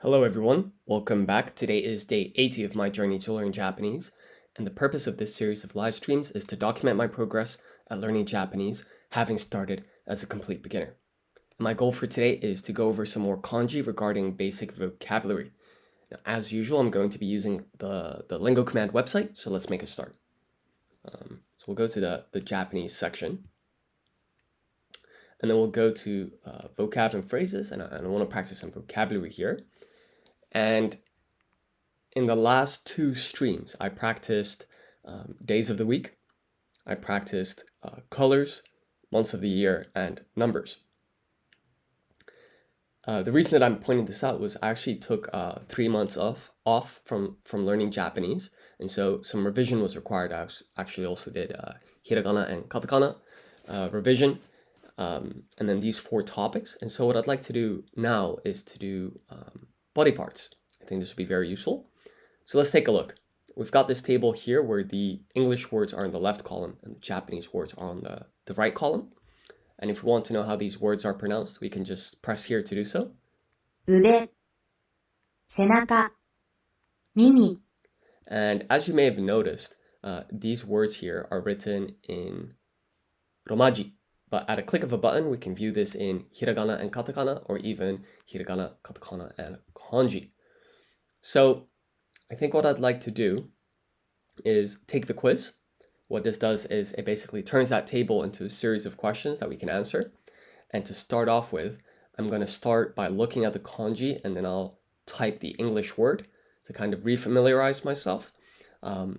Hello everyone, welcome back. Today is day 80 of my journey to learn Japanese, and the purpose of this series of live streams is to document my progress at learning Japanese, having started as a complete beginner. My goal for today is to go over some more kanji regarding basic vocabulary. Now, as usual, I'm going to be using the Lingo Command website, so let's make a start. So we'll go to the Japanese section, and then we'll go to vocab and phrases, and I want to practice some vocabulary here. And in the last two streams, I practiced days of the week, I practiced colors, months of the year, and numbers. The reason that I'm pointing this out was I actually took 3 months off from learning Japanese, and so some revision was required. I actually also did hiragana and katakana revision, and then these 4 topics. And so what I'd like to do now is to do body parts. I think this would be very useful. So let's take a look. We've got this table here where the English words are in the left column and the Japanese words are on the right column. And if we want to know how these words are pronounced, we can just press here to do so. 腕、背中、耳、 And as you may have noticed, these words here are written in romaji. But at a click of a button, we can view this in hiragana and katakana, or even hiragana, katakana, and kanji. So I think what I'd like to do is take the quiz. What this does is it basically turns that table into a series of questions that we can answer. And to start off with, I'm going to start by looking at the kanji, and then I'll type the English word to kind of refamiliarize myself. Now,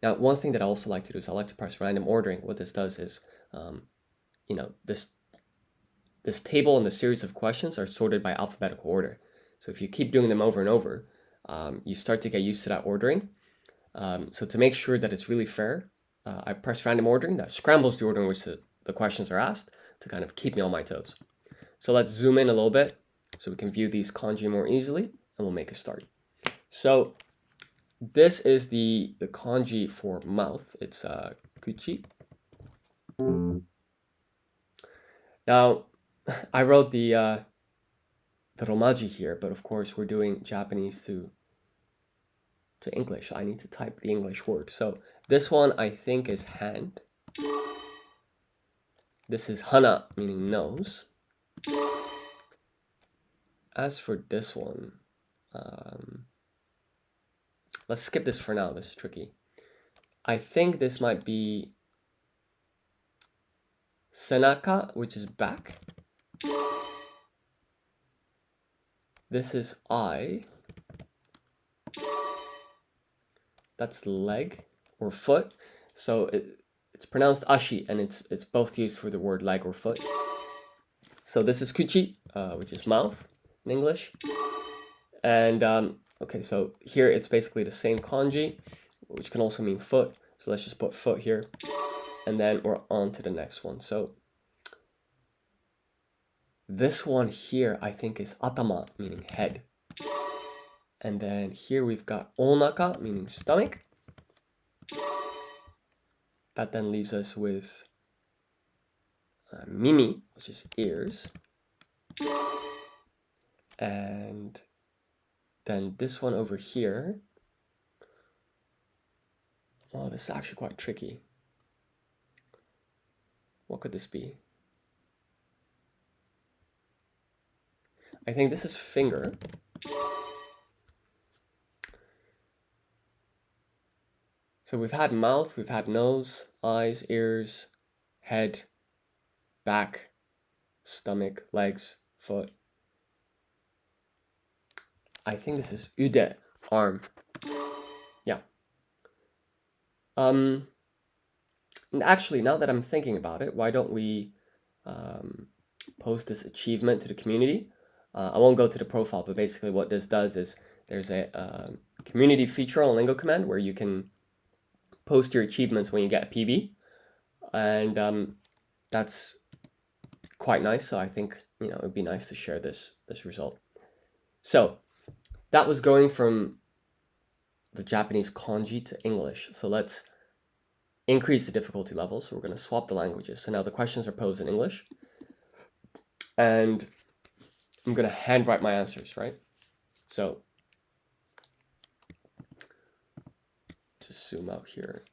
one thing that I also like to do is I like to press random ordering. What this does is, this table and the series of questions are sorted by alphabetical order. So if you keep doing them over and over, you start to get used to that ordering. So to make sure that it's really fair, I press random ordering. That scrambles the order in which the questions are asked to kind of keep me on my toes. So let's zoom in a little bit so we can view these kanji more easily, and we'll make a start. So this is the kanji for mouth. It's kuchi. Now, I wrote the romaji here, but of course we're doing Japanese to English. I need to type the English word. So this one I think is hand. This is hana, meaning nose. As for this one, let's skip this for now. This is tricky. I think this might be senaka, which is back. This is eye. That's leg or foot. So it's pronounced ashi, and it's both used for the word leg or foot. So this is kuchi, which is mouth in English. And okay, so here it's basically the same kanji, which can also mean foot. So let's just put foot here, and then we're on to the next one. So this one here I think is atama, meaning head. And then here we've got onaka, meaning stomach. That then leaves us with mimi, which is ears. And then this one over here. Oh, this is actually quite tricky. What could this be? I think this is finger. So we've had mouth, we've had nose, eyes, ears, head, back, stomach, legs, foot. I think this is ude, arm. Yeah. And actually, now that I'm thinking about it, why don't we post this achievement to the community? I won't go to the profile, but basically what this does is there's a community feature on Lingo Command where you can post your achievements when you get a PB, and that's quite nice. So I think it would be nice to share this result. So that was going from the Japanese kanji to English. So let's increase the difficulty level. So we're going to swap the languages. So now the questions are posed in English, and I'm going to handwrite my answers, right? So just zoom out here.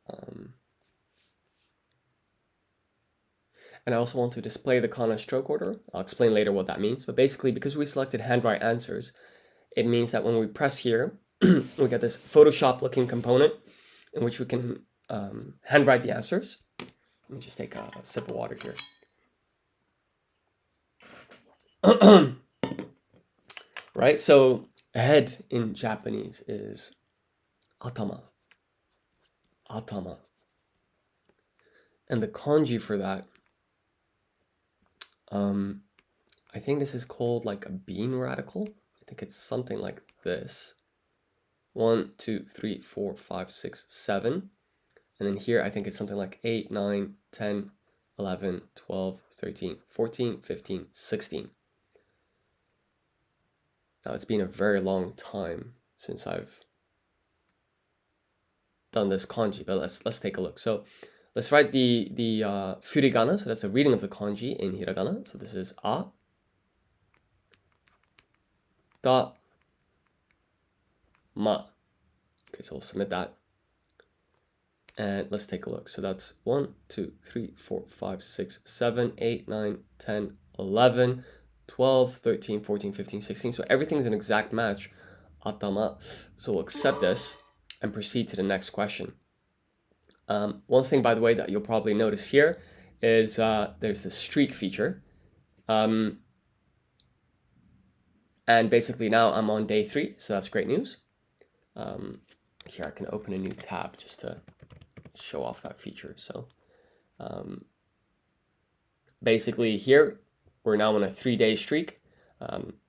And I also want to display the kana stroke order. I'll explain later what that means. But basically, because we selected handwrite answers, it means that when we press here, we get this Photoshop looking component in which we can handwrite the answers. Let me just take a sip of water here. Right, so head in Japanese is atama. Atama. And the kanji for that, I think this is called like a bean radical. I think it's something like this. 1, 2, 3, 4, 5, 6, 7. And then here I think it's something like 8, 9, 10, 11, 12, 13, 14, 15, 16. Now it's been a very long time since I've done this kanji, but let's take a look. So let's write the furigana. So that's a reading of the kanji in hiragana. So this is a, da, ma. Okay, so we'll submit that. And let's take a look. So that's 1, 2, 3, 4, 5, 6, 7, 8, 9, 10, 11, 12, 13, 14, 15, 16. So everything's an exact match. Atama. So we'll accept this and proceed to the next question. One thing, by the way, that you'll probably notice here is there's the streak feature. And basically now I'm on day 3, so that's great news. Here I can open a new tab just to show off that feature. So basically here we're now on a 3-day streak.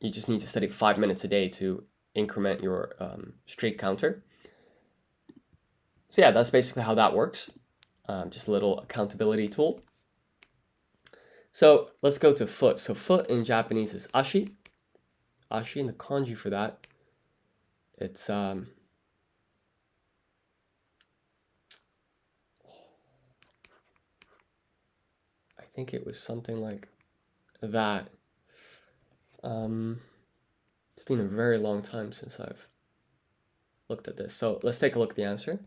You just need to study 5 minutes a day to increment your streak counter. So yeah, that's basically how that works. Just a little accountability tool. So let's go to foot. So foot in Japanese is ashi. Ashi, and the kanji for that, it's I think it was something like that. It's been a very long time since I've looked at this. So let's take a look at the answer.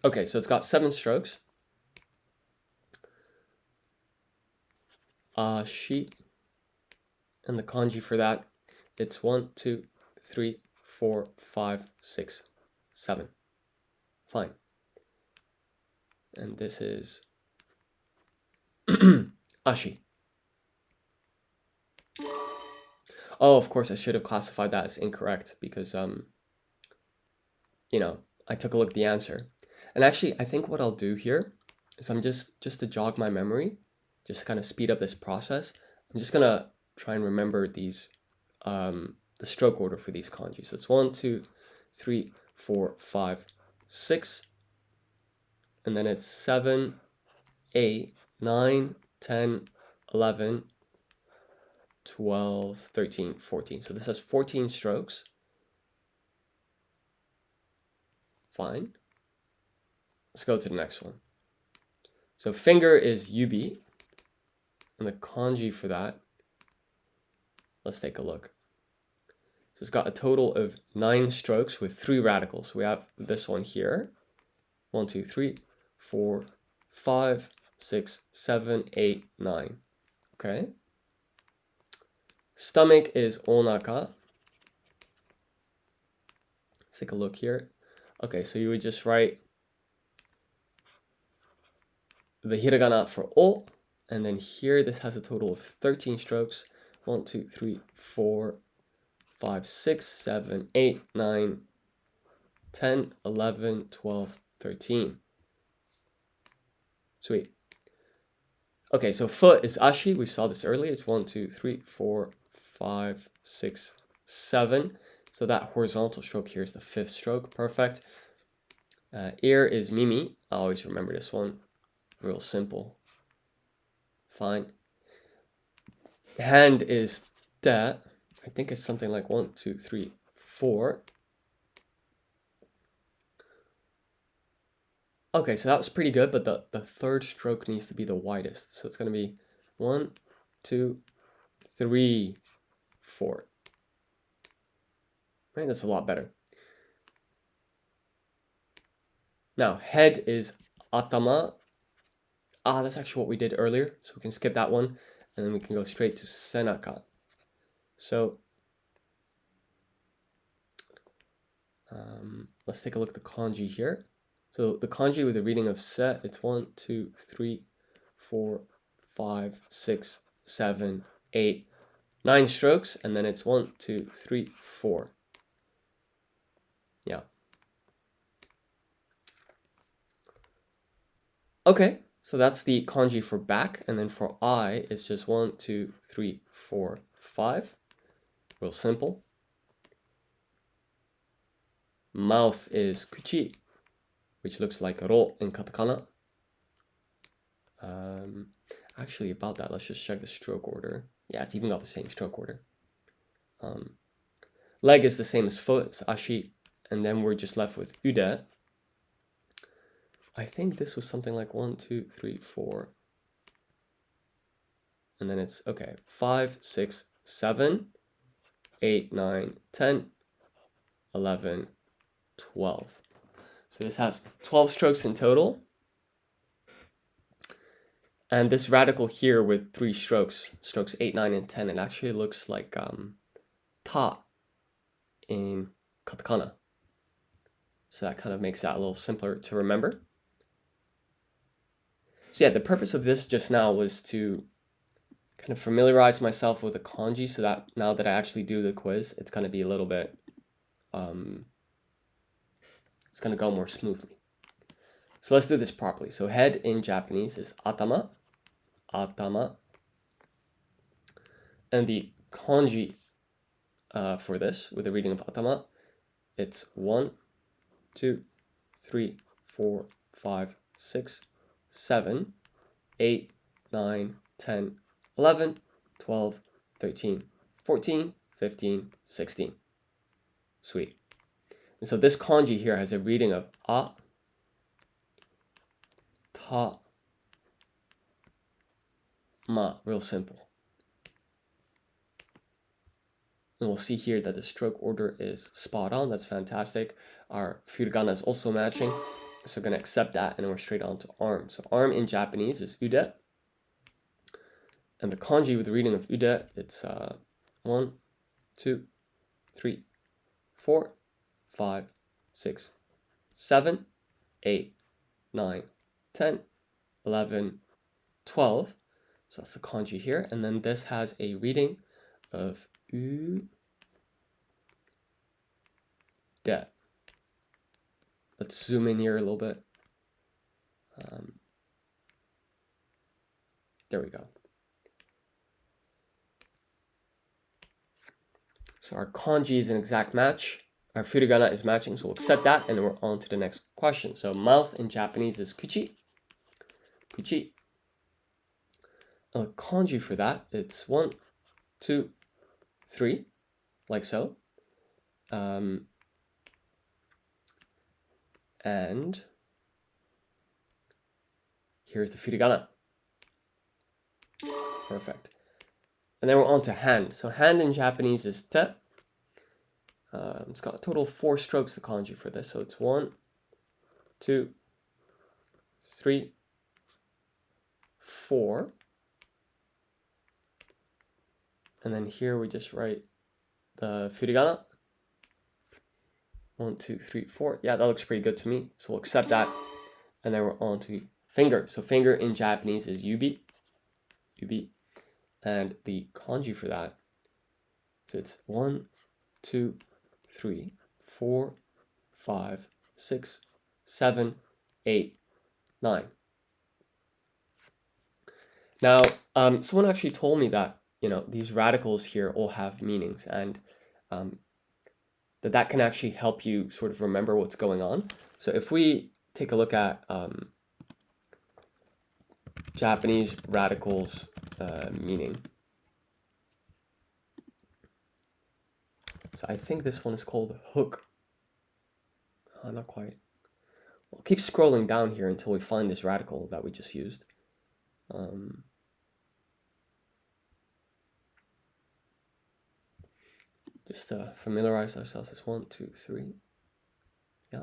Okay, so it's got 7 strokes. Ashi. And the kanji for that, it's 1, 2, 3, 4, 5, 6, 7. Fine. And this is ashi. Oh, of course, I should have classified that as incorrect because, you know, I took a look at the answer. And actually, I think what I'll do here is I'm just to jog my memory, just to kind of speed up this process, I'm just going to try and remember these, the stroke order for these kanji. So it's 1, 2, 3, 4, 5, 6. And then it's 7, 8, 9, 10, 11, 12, 13, 14. So this has 14 strokes. Fine. Let's go to the next one. So finger is yubi. And the kanji for that, let's take a look. So it's got a total of 9 strokes with 3 radicals. So we have this one here. 1, 2, 3, 4, 5, 6, 7, 8, 9. Okay. Stomach is onaka. Let's take a look here. Okay, so you would just write the hiragana for o, and then here this has a total of 13 strokes. 1, 2, 3, 4, 5, 6, 7, 8, 9, 10, 11, 12, 13. Sweet. Okay, so foot is ashi. We saw this earlier. It's 1, 2, 3, 4, 5, 6, 7. So that horizontal stroke here is the 5th stroke. Perfect. Ear is mimi. I always remember this one. Real simple. Fine. Hand is te. I think it's something like 1, 2, 3, 4. Okay, so that was pretty good, but the 3rd stroke needs to be the widest. So it's going to be 1, 2, 3, 4. right? That's a lot better. Now, head is atama. That's actually what we did earlier, so we can skip that one, and then we can go straight to senaka. So let's take a look at the kanji here. So the kanji with the reading of se, it's 1, 2, 3, 4, 5, 6, 7, 8, 9 strokes, and then it's 1, 2, 3, 4. Yeah. Okay, so that's the kanji for back, and then for eye, it's just 1, 2, 3, 4, 5. Real simple. Mouth is kuchi, which looks like ro in katakana. Actually, about that, let's just check the stroke order. Yeah, it's even got the same stroke order. Leg is the same as foot, it's ashi, and then we're just left with ude. I think this was something like 1, 2, 3, 4. And then it's, okay, 5, 6, 7, 8, 9, 10, 11, 12. So this has 12 strokes in total. And this radical here with 3 strokes, strokes 8, 9, and 10, it actually looks like ta in katakana. So that kind of makes that a little simpler to remember. So yeah, the purpose of this just now was to kind of familiarize myself with the kanji so that now that I actually do the quiz, it's going to be a little bit, it's going to go more smoothly. So let's do this properly. So head in Japanese is atama, atama. And the kanji for this, with the reading of atama, it's 1, 2, 3, 4, 5, 6, 7, 8, 9, 10, 11, 12, 13, 14, 15, 16. Sweet. And so this kanji here has a reading of a, ta, ma, real simple. And we'll see here that the stroke order is spot on. That's fantastic. Our furigana is also matching. So we're going to accept that, and then we're straight on to arm. So arm in Japanese is ude. And the kanji with the reading of ude, it's 1, 2, 3, 4, 5, 6, 7, 8, 9, 10, 11, 12. So that's the kanji here. And then this has a reading of u, de. Let's zoom in here a little bit. There we go. So our kanji is an exact match. Our furigana is matching, so we'll accept that, and then we're on to the next question. So mouth in Japanese is kuchi. Kuchi. And the kanji for that, it's 1, 2, 3, like so. And here's the furigana. Perfect. And then we're on to hand. So hand in Japanese is te. It's got a total of 4 strokes, the kanji for this. So it's 1, 2, 3, 4. And then here we just write the furigana. 1, 2, 3, 4. Yeah, that looks pretty good to me. So we'll accept that. And then we're on to finger. So finger in Japanese is yubi. Yubi. And the kanji for that, so it's 1, 2, 3, 4, 5, 6, 7, 8, 9. Now, someone actually told me that, these radicals here all have meanings, and that can actually help you sort of remember what's going on. So if we take a look at Japanese radicals meaning. So I think this one is called hook. Not quite. We'll keep scrolling down here until we find this radical that we just used. Just to familiarize ourselves, it's 1, 2, 3. Yeah.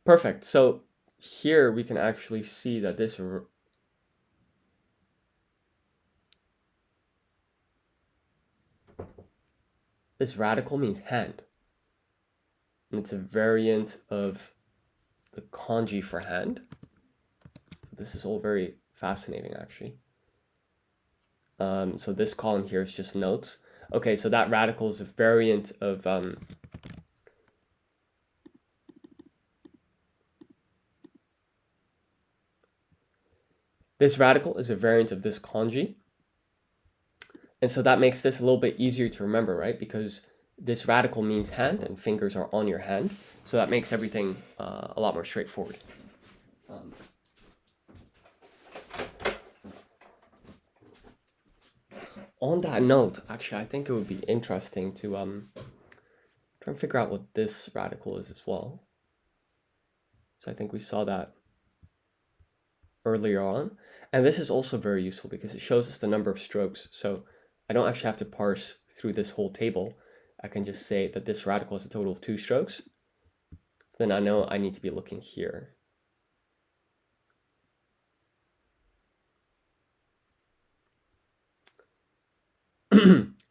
Perfect. So here we can actually see that this radical means hand. And it's a variant of the kanji for hand. This is all very fascinating, actually. So this column here is just notes. Okay, so that radical is a variant of this radical is a variant of this kanji. And so that makes this a little bit easier to remember, right? Because this radical means hand and fingers are on your hand. So that makes everything a lot more straightforward. On that note, actually, I think it would be interesting to try and figure out what this radical is as well. So I think we saw that earlier on. And this is also very useful because it shows us the number of strokes. So I don't actually have to parse through this whole table. I can just say that this radical is a total of 2 strokes. So then I know I need to be looking here.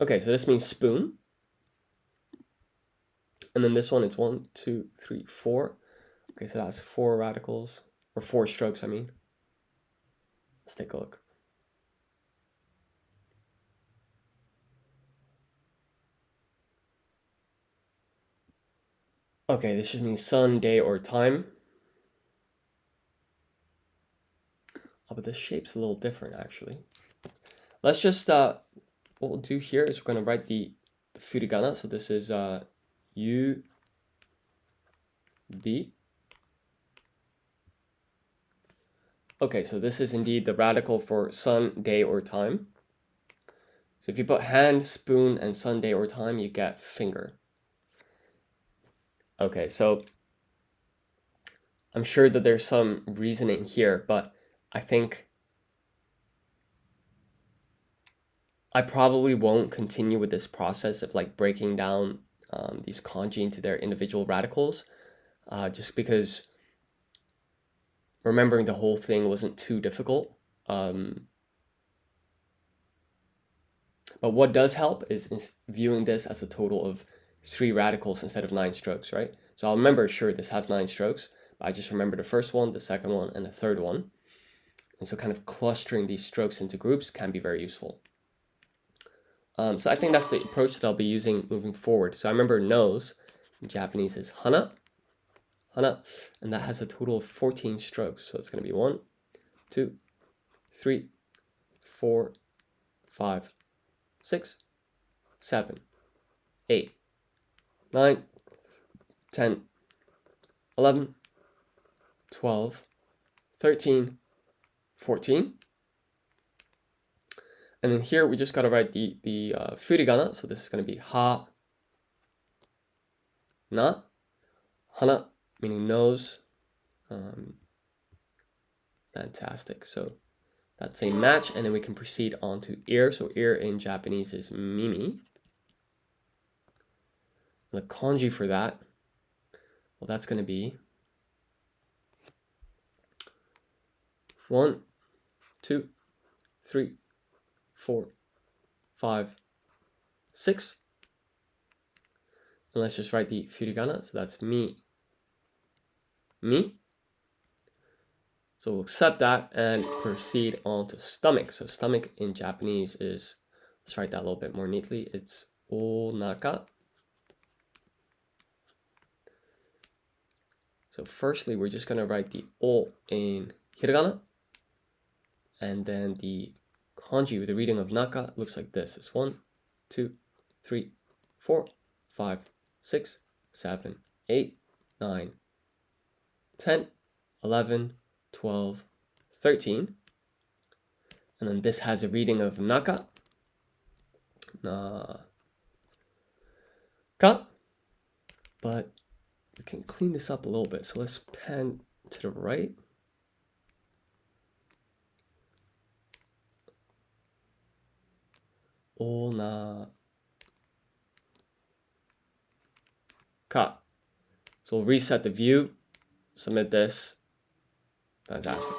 Okay, so this means spoon. And then this one, it's 1, 2, 3, 4. Okay, so that's 4 radicals, or 4 strokes, I mean. Let's take a look. Okay, this should mean sun, day, or time. Oh, but this shape's a little different, actually. Let's just, what we'll do here is we're going to write the furigana. So this is U, B. Okay, so this is indeed the radical for sun, day, or time. So if you put hand, spoon, and sun, day, or time, you get finger. Okay, so I'm sure that there's some reasoning here, but I think I probably won't continue with this process of like breaking down these kanji into their individual radicals, just because remembering the whole thing wasn't too difficult. But what does help is viewing this as a total of 3 radicals instead of 9 strokes, right? So I'll remember, sure, this has 9 strokes, but I just remember the first one, the second one, and the third one. And so kind of clustering these strokes into groups can be very useful. So I think that's the approach that I'll be using moving forward. So I remember nose in Japanese is hana, hana, and that has a total of 14 strokes. So it's going to be 1, 2, 3, 4, 5, 6, 7, 8, 9, 10, 11, 12, 13, 14. And then here we just got to write the furigana. So this is going to be ha, na, hana, meaning nose. Fantastic. So that's a match. And then we can proceed on to ear. So ear in Japanese is mimi. And the kanji for that, well, that's going to be 1, 2, 3, 4, 5, 6. And let's just write the furigana. So that's mi, mi. So we'll accept that and proceed on to stomach. So stomach in Japanese is, let's write that a little bit more neatly. It's onaka. So firstly, we're just going to write the o in hiragana. And then the kanji with the reading of naka looks like this. It's 1, 2, 3, 4, 5, 6, 7, 8, 9, 10, 11, 12, 13. And then this has a reading of naka. Na, ka. But we can clean this up a little bit. So let's pan to the right. Ona ka. So we'll reset the view, submit this. Fantastic.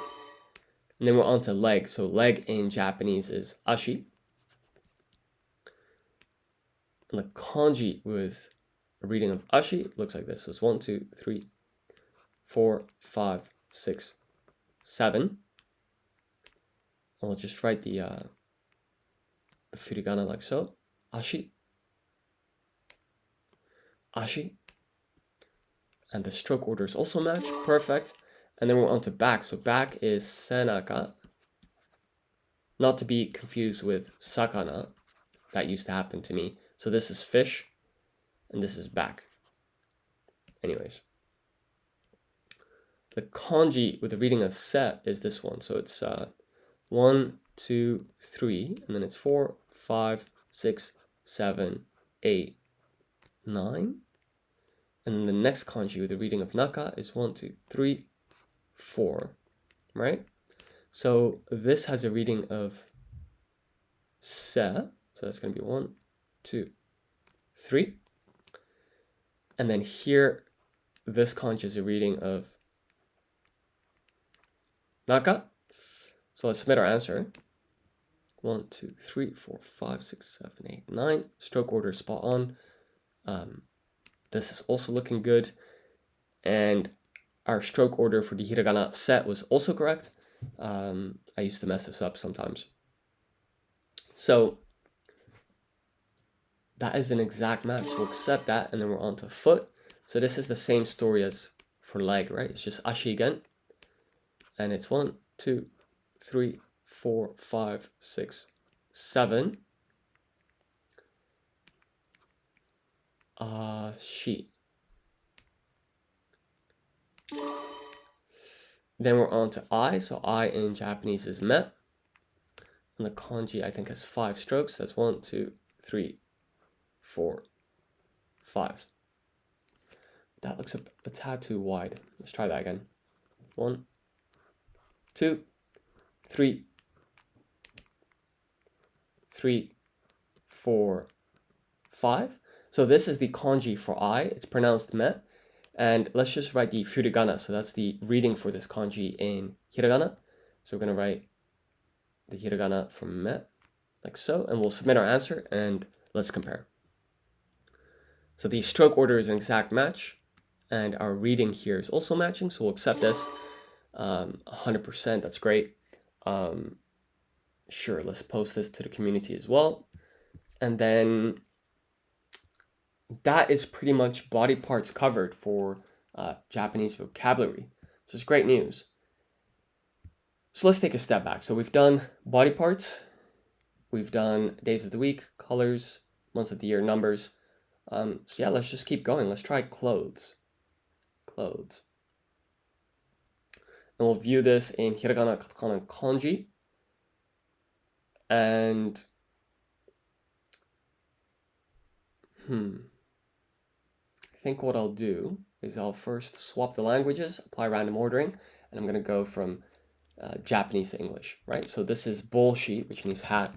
And then we're on to leg. So leg in Japanese is ashi. And the kanji with a reading of ashi looks like this. So it's 1, 2, 3, 4, 5, 6, 7. I'll just write the furigana like so. Ashi. Ashi. And the stroke orders also match. Perfect. And then we're on to back. So back is senaka. Not to be confused with sakana. That used to happen to me. So this is fish. And this is back. Anyways. The kanji with the reading of se is this one. So it's 1, 2, 3. And then it's 4, 5, 6, 7, 8, 9. And then the next kanji with the reading of naka is 1, 2, 3, 4, right? So this has a reading of se, so that's going to be 1, 2, 3. And then here, this kanji is a reading of naka. So let's submit our answer. 1, 2, 3, 4, 5, 6, 7, 8, 9. Stroke order is spot on. This is also looking good. And our stroke order for the hiragana set was also correct. I used to mess this up sometimes. So that is an exact match. We'll accept that, and then we're on to foot. So this is the same story as for leg, right? It's just ashi again. And it's 1, 2, 3, 4, 5, 6, 7. Ashi. Then we're on to I. So I in Japanese is me. And the kanji, I think, has 5 strokes. That's 1, 2, 3, 4, 5. That looks a tad too wide. Let's try that again. 1, 2, 3, 3, 4, 5. So this is the kanji for I. It's pronounced me. And let's just write the furigana. So that's the reading for this kanji in hiragana. So we're going to write the hiragana for me, like so. And we'll submit our answer, and let's compare. So the stroke order is an exact match. And our reading here is also matching. So we'll accept this 100%. That's great. Sure, let's post this to the community as well. And then that is pretty much body parts covered for Japanese vocabulary. So it's great news. So let's take a step back. So we've done body parts. We've done days of the week, colors, months of the year, numbers. So yeah, let's just keep going. Let's try clothes. Clothes. And we'll view this in hiragana, katakana, kanji. And I think what I'll do is I'll first swap the languages, apply random ordering, and I'm going to go from Japanese to English, right? So this is boshi, which means hat.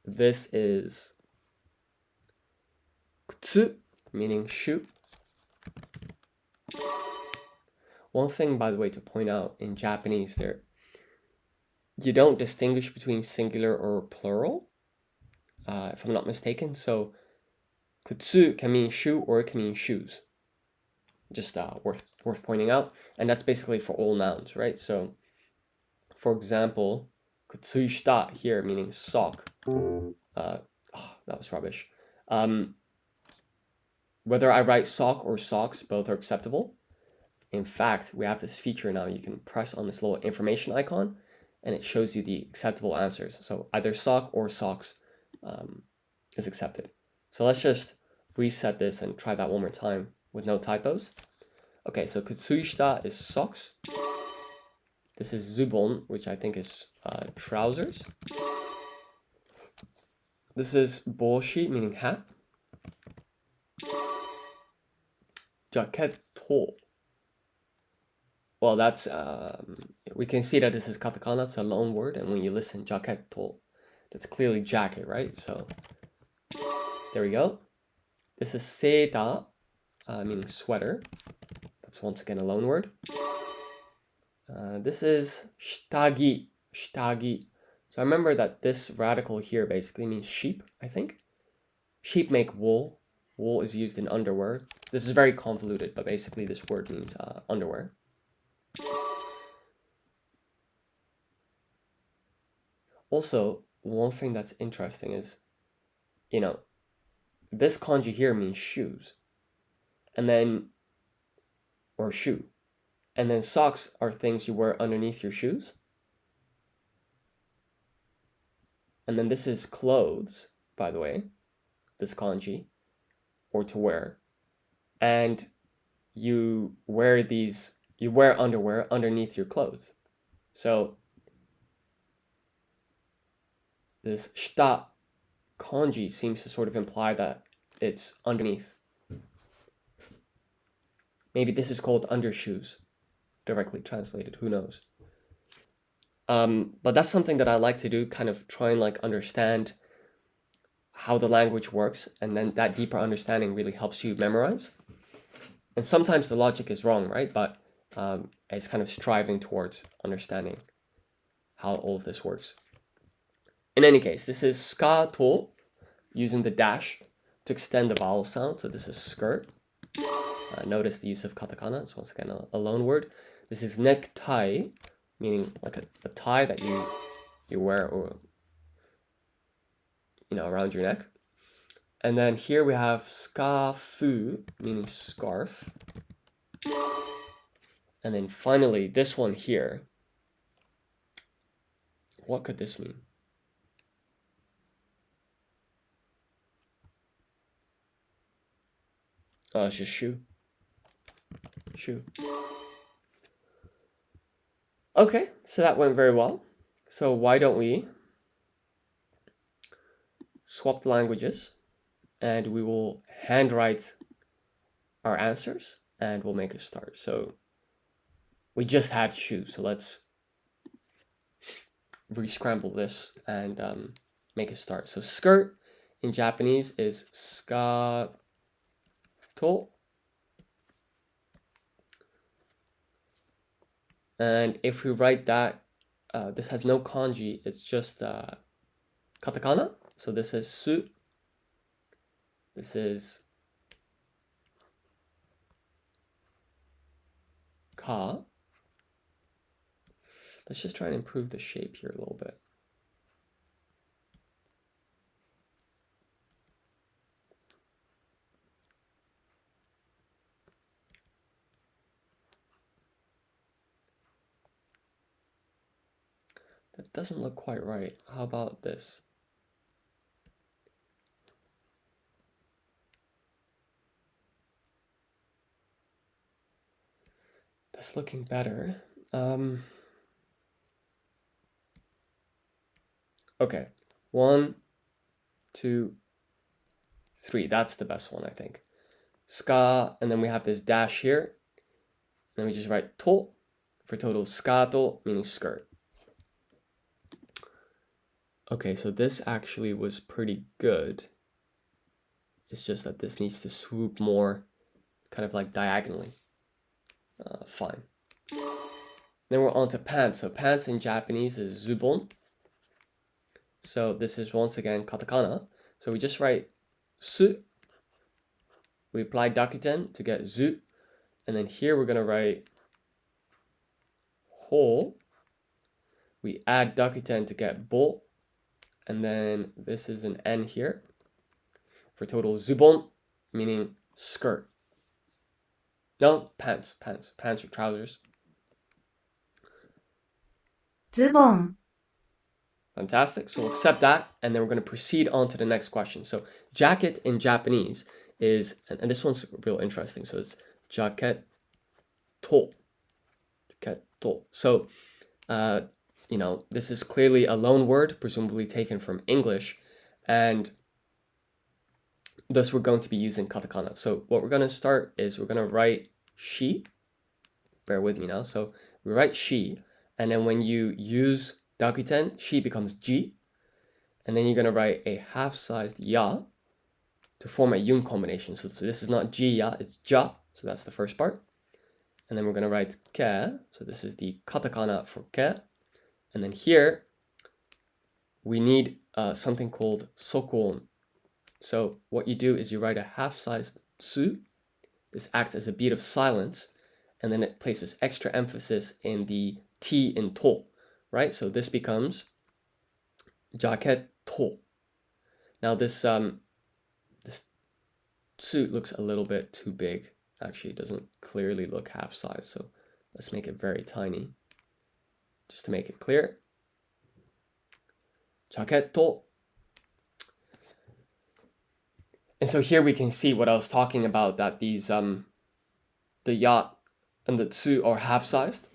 This is kutsu, meaning shoe. One thing, by the way, to point out in Japanese there, you don't distinguish between singular or plural, if I'm not mistaken. So kutsu can mean shoe or it can mean shoes. Just worth pointing out. And that's basically for all nouns, right? So, for example, kutsuishita here meaning sock. That was rubbish. Whether I write sock or socks, both are acceptable. In fact, we have this feature now. You can press on this little information icon, and it shows you the acceptable answers. So either sock or socks is accepted. So let's just reset this and try that one more time with no typos. Okay, so kutsuishita is socks. This is zubon, which I think is trousers. This is boshi, meaning hat. jaquetto. Well, that's we can see that this is katakana. It's a loan word, and when you listen, jaquetto, that's clearly jacket, right? So there we go. This is seita, meaning sweater. That's once again a loan word. This is shitagi, shitagi. So I remember that this radical here basically means sheep, I think. Sheep make wool. Wool is used in underwear. This is very convoluted, but basically this word means underwear. Also, one thing that's interesting is, this kanji here means shoes. And then, or shoe. And then socks are things you wear underneath your shoes. And then this is clothes, by the way, this kanji, or to wear. And you wear underwear underneath your clothes. So this shita kanji seems to sort of imply that it's underneath. Maybe this is called undershoes, directly translated, who knows. But that's something that I like to do, kind of try and understand how the language works, and then that deeper understanding really helps you memorize. And sometimes the logic is wrong, right? But it's kind of striving towards understanding how all of this works. In any case, this is skato, using the dash to extend the vowel sound. So this is skirt. Notice the use of katakana. It's once again a loan word. This is necktie, meaning like a tie that you wear or around your neck. And then here we have skafu, meaning scarf. And then finally, this one here. What could this mean? Oh, it's just shoe. Shoe. Okay, so that went very well. So why don't we swap the languages and we will handwrite our answers and we'll make a start. So we just had shoes, so let's re-scramble this and make a start. So skirt in Japanese is skato. And if we write that, this has no kanji, it's just katakana. So this is su. This is ka. Let's just try and improve the shape here a little bit. That doesn't look quite right. How about this? That's looking better. Okay, 1, 2, 3. That's the best one, I think. Ska, and then we have this dash here. And then we just write to for total skato, meaning skirt. Okay, so this actually was pretty good. It's just that this needs to swoop more, kind of like diagonally. Fine. Then we're on to pants. So pants in Japanese is zubon. So this is once again katakana. So we just write su. We apply dakuten to get zu. And then here we're going to write ho. We add dakuten to get bo. And then this is an N here for total zubon, meaning skirt. No, pants or trousers. ズボン、 Fantastic. So we'll accept that, and then we're going to proceed on to the next question. So jacket in Japanese is, and this one's real interesting. So it's jaquetto. Jaquetto. So, this is clearly a loan word, presumably taken from English, and Thus, we're going to be using katakana. So what we're going to start is we're going to write shi. Bear with me now. So we write shi, and then when you use dakuten, shi becomes ji. And then you're going to write a half-sized ya to form a yun combination. So this is not ji ya, it's ja. So that's the first part. And then we're going to write ke. So this is the katakana for ke. And then here, we need something called sokon. So what you do is you write a half-sized tsu. This acts as a beat of silence, and then it places extra emphasis in the T in to, right? So this becomes jacket to. Now this tsu looks a little bit too big. Actually, it doesn't clearly look half size, so let's make it very tiny, just to make it clear. Jacket to. And so here we can see what I was talking about, that these the ya and the tsu are half-sized.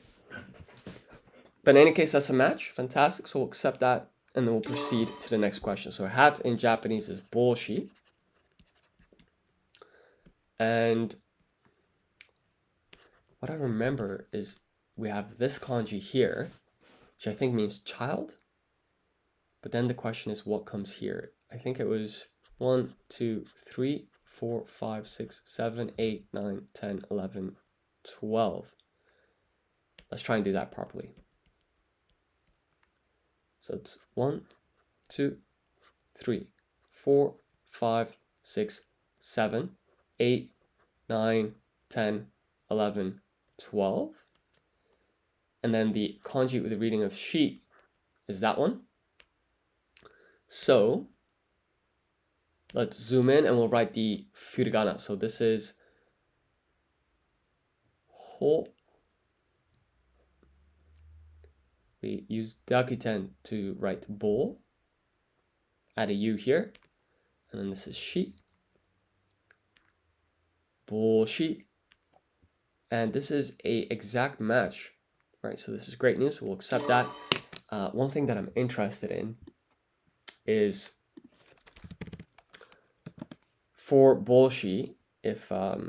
But in any case, that's a match. Fantastic. So we'll accept that, and then we'll proceed to the next question. So hat in Japanese is boshi. And what I remember is we have this kanji here, which I think means child. But then the question is, what comes here? I think it was 1, 2, 3, 4, 5, 6, 7, 8, 9, 10, 11, 12. Let's try and do that properly. So it's 1, 2, 3, 4, 5, 6, 7, 8, 9, 10, 11, 12. And then the kanji with the reading of shi is that one. So let's zoom in and we'll write the furigana. So this is ho. We use dakuten to write bo. Add a u here. And then this is shi. Boshi. And this is a exact match, right? So this is great news. So we'll accept that. One thing that I'm interested in is for boshi, if let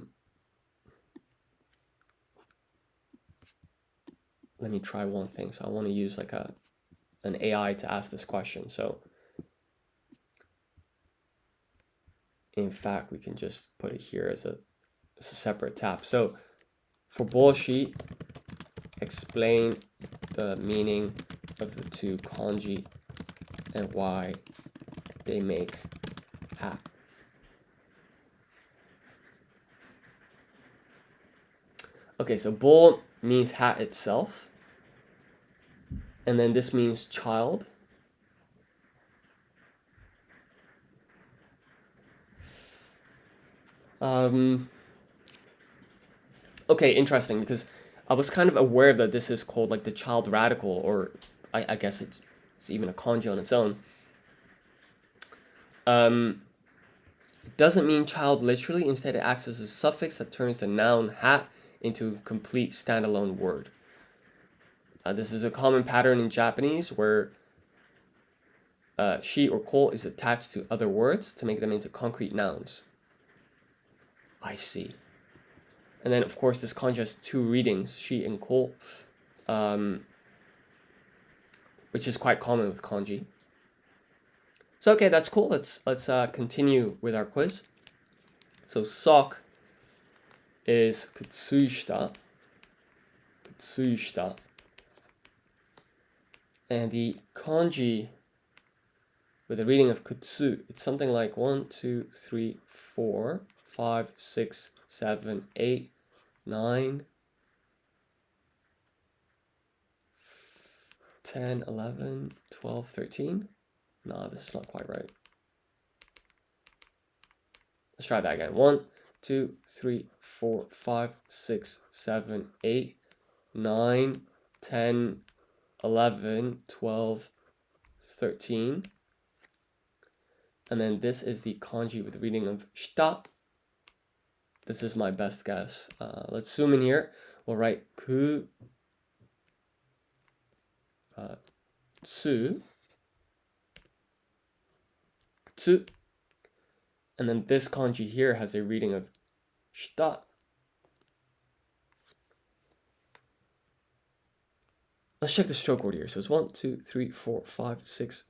me try one thing. So I want to use like an AI to ask this question. So in fact, we can just put it here as a separate tab. So for boshi, explain the meaning of the two kanji and why they make hat. Okay, so bo means hat itself. And then this means child. Okay, interesting, because I was kind of aware that this is called like the child radical, or I guess it's even a kanji on its own. It doesn't mean child literally. Instead, it acts as a suffix that turns the noun hat into a complete standalone word. This is a common pattern in Japanese where shi or ko is attached to other words to make them into concrete nouns. I see. And then, of course, this kanji has two readings, shi and ko, which is quite common with kanji. So, okay, that's cool. Let's continue with our quiz. So, sock is kutsushita. Kutsushita. And the kanji with the reading of kutsu, it's something like 1, 2, 3, 4, 5, 6, 7, 8, 9, 10, 11, 12, 13. No, this is not quite right. Let's try that again. 1, 2, 3, 4, 5, 6, 7, 8, 9, 10, 11, 12, 13. And then this is the kanji with the reading of shita. This is my best guess. Let's zoom in here. We'll write ku, tsu, tsu. And then this kanji here has a reading of shita. Let's check the stroke order here. So it's 1, 2, 3, 4, 5, 6,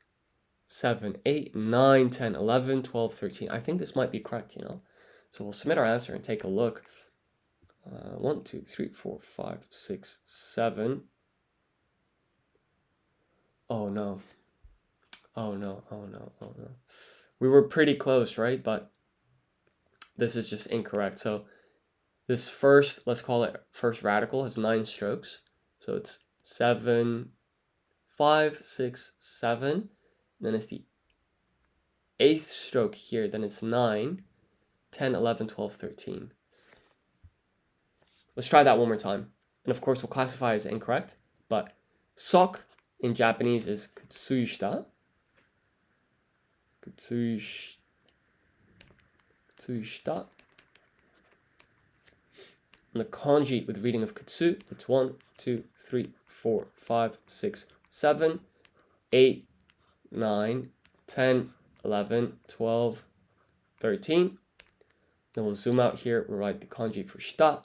7, 8, 9, 10, 11, 12, 13. I think this might be correct, you know. So we'll submit our answer and take a look. 1, 2, 3, 4, 5, 6, 7. Oh no. Oh no, oh no, oh no. We were pretty close, right? But this is just incorrect. So this first, let's call it first radical, has 9 strokes. So it's 7, 5, 6, 7. Then it's the 8th stroke here. Then it's 9, 10, 11, 12, 13. Let's try that one more time. And of course, we'll classify as incorrect. But sock in Japanese is kutsuishita. Kutsuishita. And the kanji with reading of kutsu, it's 1, 2, 3, 4, 5, 6, 7, 8, 9, 10, 11, 12, 13. Then we'll zoom out here. We'll write the kanji for shita.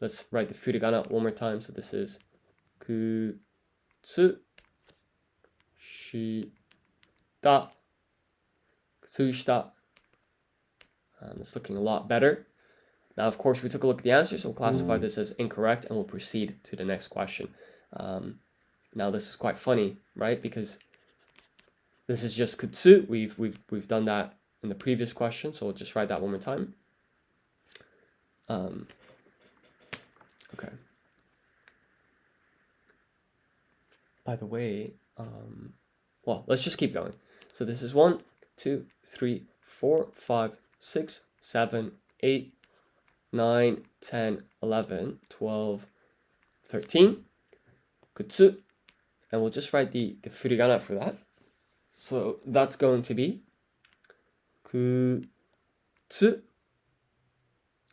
Let's write the furigana one more time. So this is kutsu, shita, kutsushita. It's looking a lot better. Now, of course, we took a look at the answer, so we'll classify this as incorrect, and we'll proceed to the next question. Now, this is quite funny, right? Because this is just kutsu. We've done that in the previous question, so we'll just write that one more time. Okay. By the way, well, let's just keep going. So this is 1, 2, 3, 4, 5, 6, 7, 8, 9, 10, 11, 12, 13. Kutsu. And we'll just write the furigana for that. So that's going to be kutsu.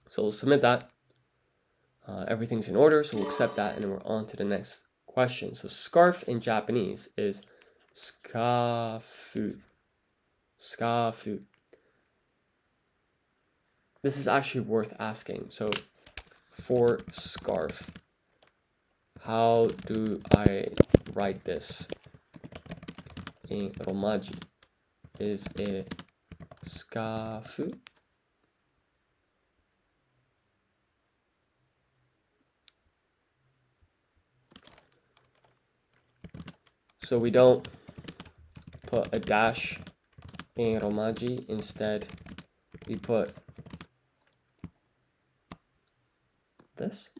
So we'll submit that. Everything's in order, so we'll accept that, and then we're on to the next question. So scarf in Japanese is skafu. Skafu. This is actually worth asking. So for scarf, how do I write this in Romaji? Is it skafu? So we don't put a dash in Romaji. Instead, we put this.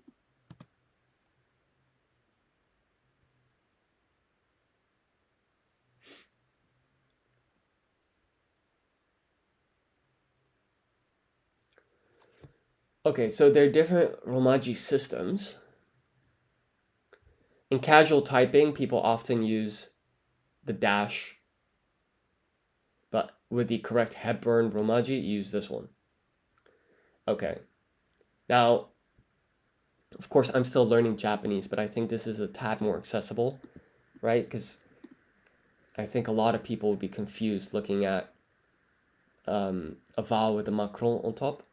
Okay, so there are different Romaji systems. In casual typing, people often use the dash, but with the correct Hepburn Romaji, use this one. Okay, now, of course, I'm still learning Japanese, but I think this is a tad more accessible, right? Because I think a lot of people would be confused looking at a vowel with a macron on top.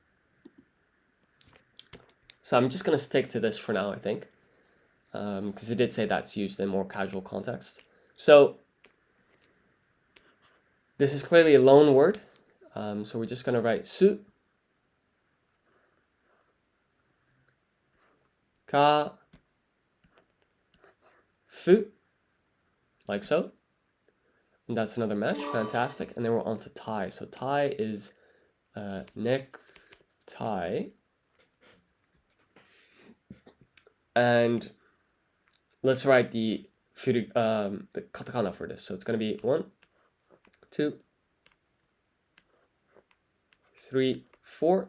So I'm just going to stick to this for now, I think, because it did say that's used in more casual contexts. So this is clearly a loan word. So we're just going to write su, ka, fu, like so. And that's another match. Fantastic. And then we're on to tie. So tie is necktie. And let's write the katakana for this. So it's going to be 1, 2, 3, 4,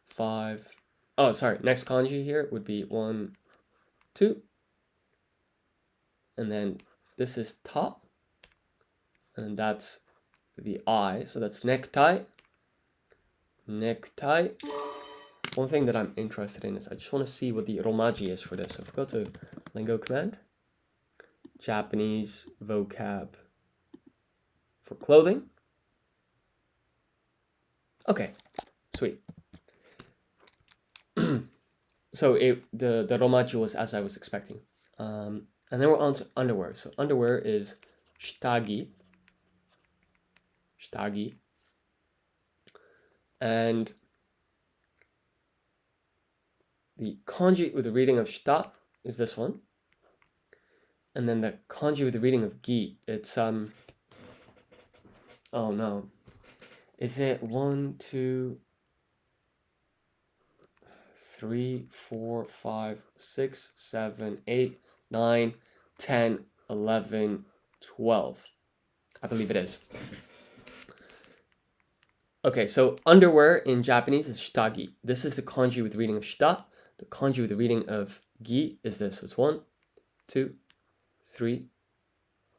5. Oh, sorry. Next kanji here would be 1, 2. And then this is ta. And that's the I. So that's necktie. Necktie. One thing that I'm interested in is I just want to see what the Romaji is for this. So if we go to Lingo command, Japanese vocab for clothing. Okay, sweet. So the romaji was as I was expecting. And then we're on to underwear. So underwear is shitagi. Shitagi. And the kanji with the reading of shita is this one. And then the kanji with the reading of gi, it's oh no. Is it 1, 2, 3, 4, 5, 6, 7, 8, 9, 10, 11, 12? I believe it is. Okay, so underwear in Japanese is shitagi. This is the kanji with the reading of shita. The kanji with the reading of gi is this. So it's 1, 2, 3,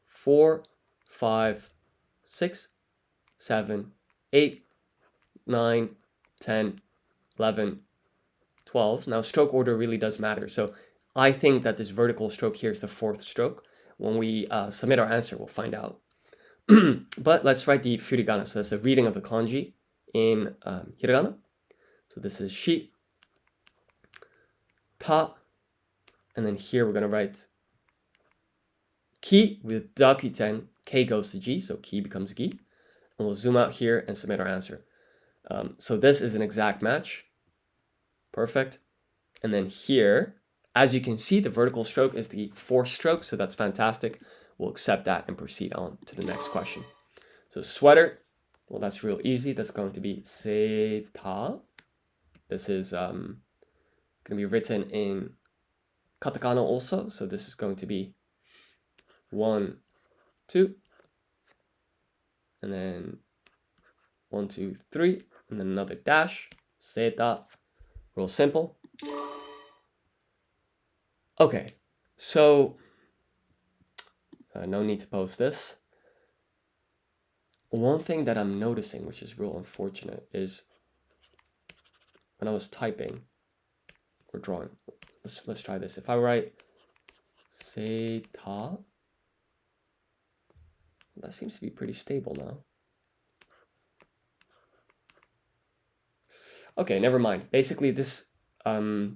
4, 5, 6, 7, 8, 9, 10, 11, 12. Now, stroke order really does matter. So I think that this vertical stroke here is the 4th stroke. When we submit our answer, we'll find out. But let's write the furigana. So that's a reading of the kanji in hiragana. So this is shi, ta, and then here we're going to write ki with dakuten. K goes to G, so ki becomes gi. And we'll zoom out here and submit our answer. So this is an exact match. Perfect. And then here, as you can see, the vertical stroke is the 4th stroke, so that's fantastic. We'll accept that and proceed on to the next question. So sweater, well, that's real easy. That's going to be seita. This is going to be written in katakana also, so this is going to be 1, 2, and then 1, 2, 3, and then another dash, seita, real simple. Okay, so no need to post this. One thing that I'm noticing, which is real unfortunate, is when I was typing or drawing, let's try this. If I write seita, that seems to be pretty stable now. Okay, never mind. Basically, this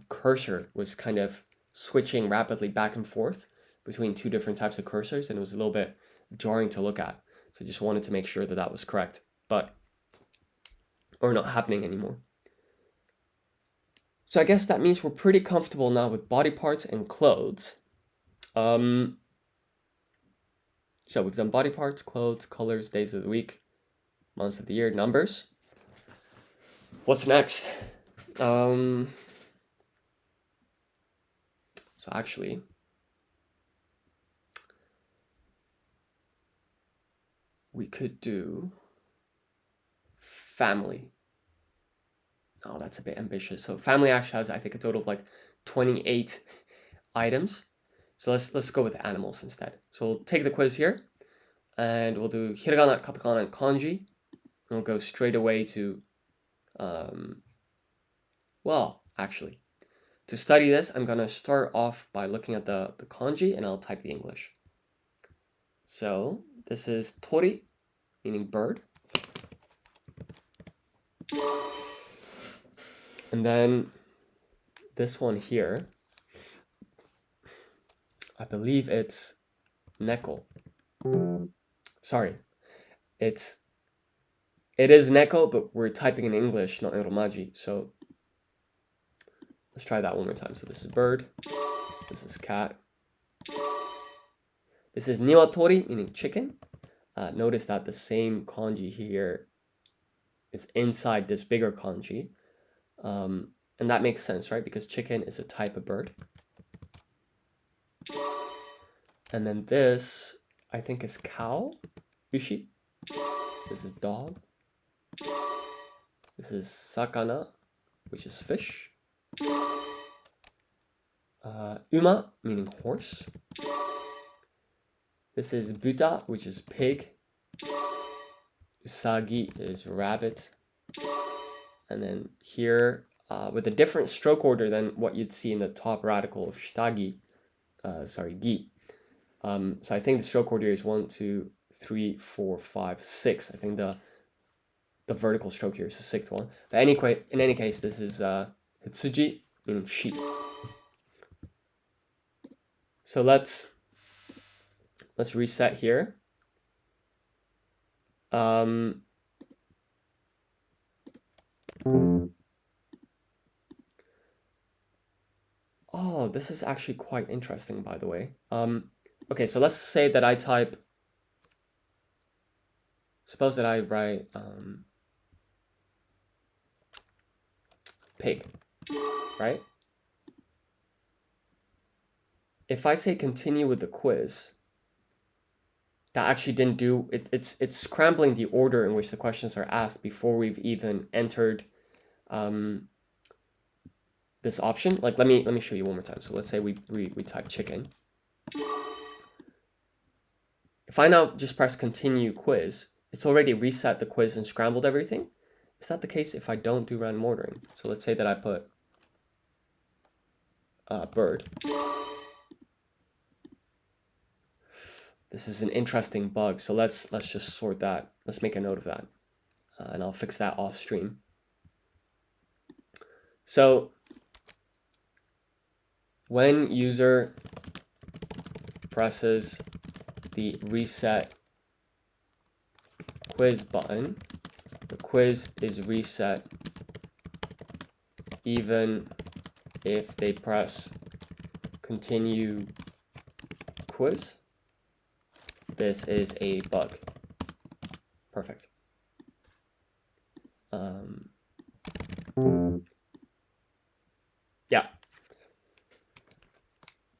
cursor was kind of switching rapidly back and forth between 2 different types of cursors, and it was a little bit jarring to look at. So I just wanted to make sure that that was correct, or not happening anymore. So I guess that means we're pretty comfortable now with body parts and clothes. So we've done body parts, clothes, colors, days of the week, months of the year, numbers. What's next? So actually, we could do family. Oh, that's a bit ambitious. So family actually has, I think, a total of like 28 items. So let's go with animals instead. So we'll take the quiz here, and we'll do hiragana, katakana, and kanji. And we'll go straight away to, well, actually, to study this, I'm gonna start off by looking at the kanji, and I'll type the English. So this is tori, meaning bird. And then this one here, I believe it's neko. Sorry, it is neko, but we're typing in English, not in romaji. So let's try that one more time. So this is bird. This is cat. This is niwatori, meaning chicken. Notice that the same kanji here is inside this bigger kanji. And that makes sense, right? Because chicken is a type of bird. And then this, I think, is cow, ushi. This is dog. This is sakana, which is fish. Uma, meaning horse. This is buta, which is pig. Usagi is rabbit. And then here, with a different stroke order than what you'd see in the top radical of shitagi, gi. So I think the stroke order is 1, 2, 3, 4, 5, 6. I think the the vertical stroke here is the sixth one. But anyway, in any case, this is hitsuji, meaning sheep. So let's reset here. Oh, this is actually quite interesting, by the way. Okay, so let's say that I type, suppose that I write pig, right? If I say continue with the quiz, that actually didn't do it. It's scrambling the order in which the questions are asked before we've even entered this option. Like let me show you one more time. So let's say we type chicken. If I now just press continue quiz, it's already reset the quiz and scrambled everything. Is that the case if I don't do random ordering? So let's say that I put bird. This is an interesting bug, so let's just sort that. Let's make a note of that, and I'll fix that off stream. So when user presses the reset quiz button, the quiz is reset even if they press continue quiz. This is a bug. Perfect. Yeah.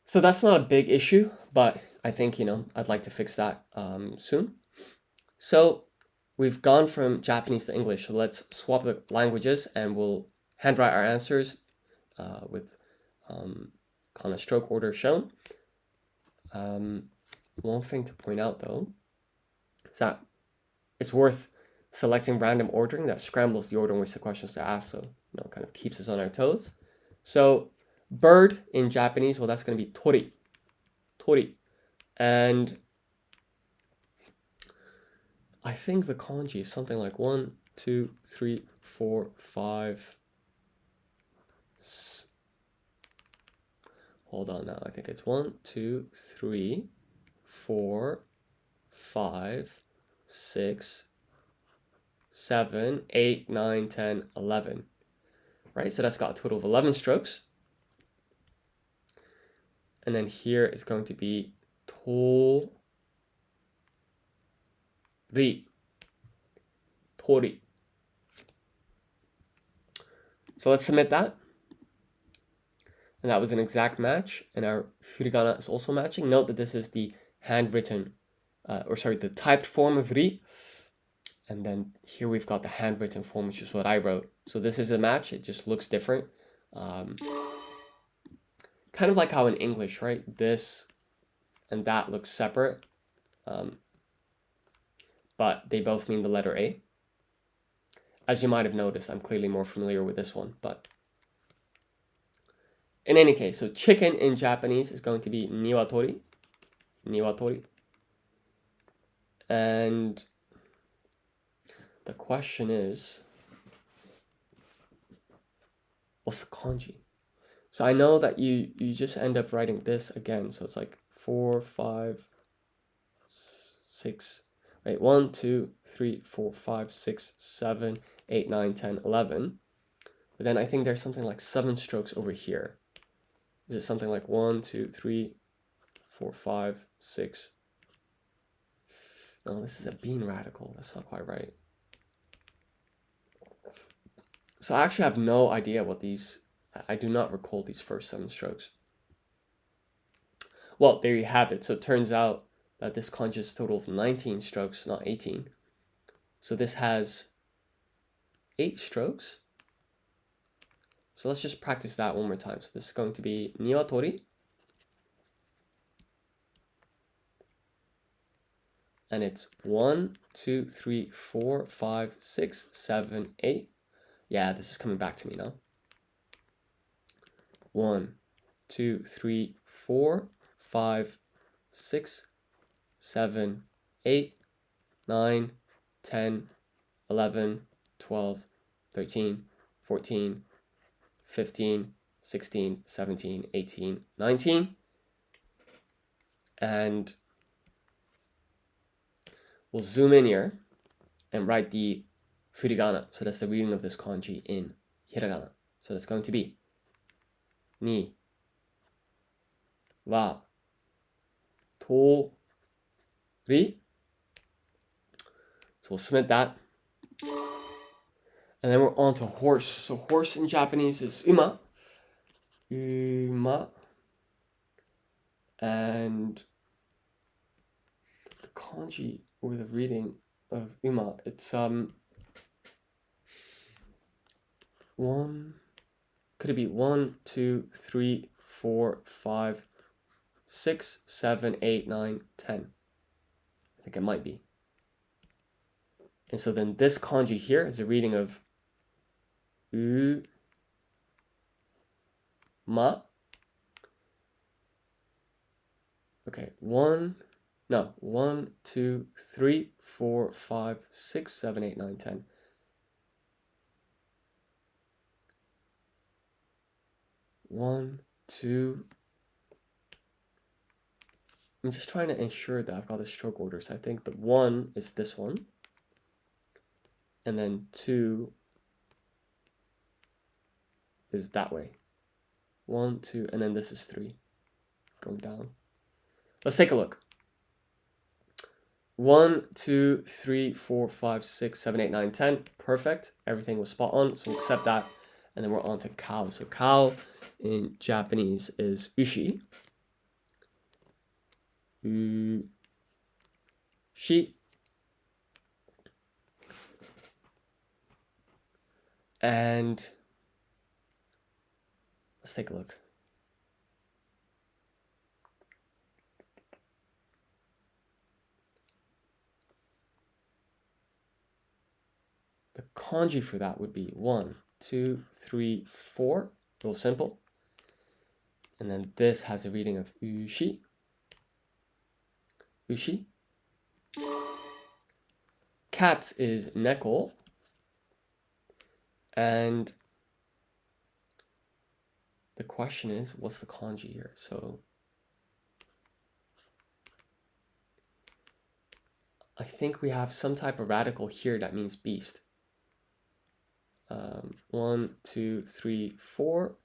So that's not a big issue, but I think, I'd like to fix that soon. So we've gone from Japanese to English. So let's swap the languages and we'll handwrite our answers with kind of stroke order shown. One thing to point out though is that it's worth selecting random ordering that scrambles the order in which the questions are asked, so kind of keeps us on our toes. So bird in Japanese, well, that's going to be tori, and I think the kanji is something like 1, 2, 3, 4, 5. Hold on now. I think it's 1, 2, 3, 4, 5, 6, 7, 8, 9, 10, 11. Right? So that's got a total of 11 strokes. And then here it's going to be tori. Tori. So let's submit that. And that was an exact match. And our hiragana is also matching. Note that this is the handwritten, the typed form of ri. And then here we've got the handwritten form, which is what I wrote. So this is a match. It just looks different. Kind of like how in English, right? This and that looks separate. But they both mean the letter A. As you might have noticed, I'm clearly more familiar with this one. But in any case, so chicken in Japanese is going to be niwatori. Niwatori. And the question is, what's the kanji? So I know that you just end up writing this again. So it's like 4, 5, 6, wait, 1, 2, 3, 4, 5, 6, 7, 8, 9, 10, 11. But then I think there's something like 7 strokes over here. Is it something like 1, 2, 3, 4, 5, 6? No, this is a bean radical. That's not quite right. So I actually have no idea what these, I do not recall these first 7 strokes. Well, there you have it. So it turns out that this kanji is a total of 19 strokes, not 18. So this has 8 strokes. So let's just practice that one more time. So this is going to be niwatori. And it's 1, 2, 3, 4, 5, 6, 7, 8. Yeah, this is coming back to me now. 1, 2, 3, 4, 5, 6, 7, 8, 9, 10, 11, 12, 13, 14, 15, 16, 17, 18, 19. And we'll zoom in here and write the furigana. So that's the reading of this kanji in hiragana. So that's going to be ni wa tori. So we'll submit that. And then we're on to horse. So horse in Japanese is uma. Uma. And the kanji or the reading of uma, it's one, could it be 1, 2, 3, 4, 5, 6, 7, 8, 9, 10? I think it might be. And so then this kanji here is a reading of ma. Okay, 1, 2, 3, 4, 5, 6, 7, 8, 9, 10. 1, 2. I'm just trying to ensure that I've got the stroke order. So I think the 1 is this one. And then 2 is that way. 1, 2, and then this is 3. Going down. Let's take a look. 1, 2, 3, 4, 5, 6, 7, 8, 9, 10. Perfect. Everything was spot on. So we'll accept that. And then we're on to cow. So cow in Japanese is ushi. Ushi. And let's take a look. The kanji for that would be 1, 2, 3, 4. Real simple. And then this has a reading of ushi. Ushi. Cat is neko. And the question is, what's the kanji here? So I think we have some type of radical here that means beast. 1, 2, 3, 4,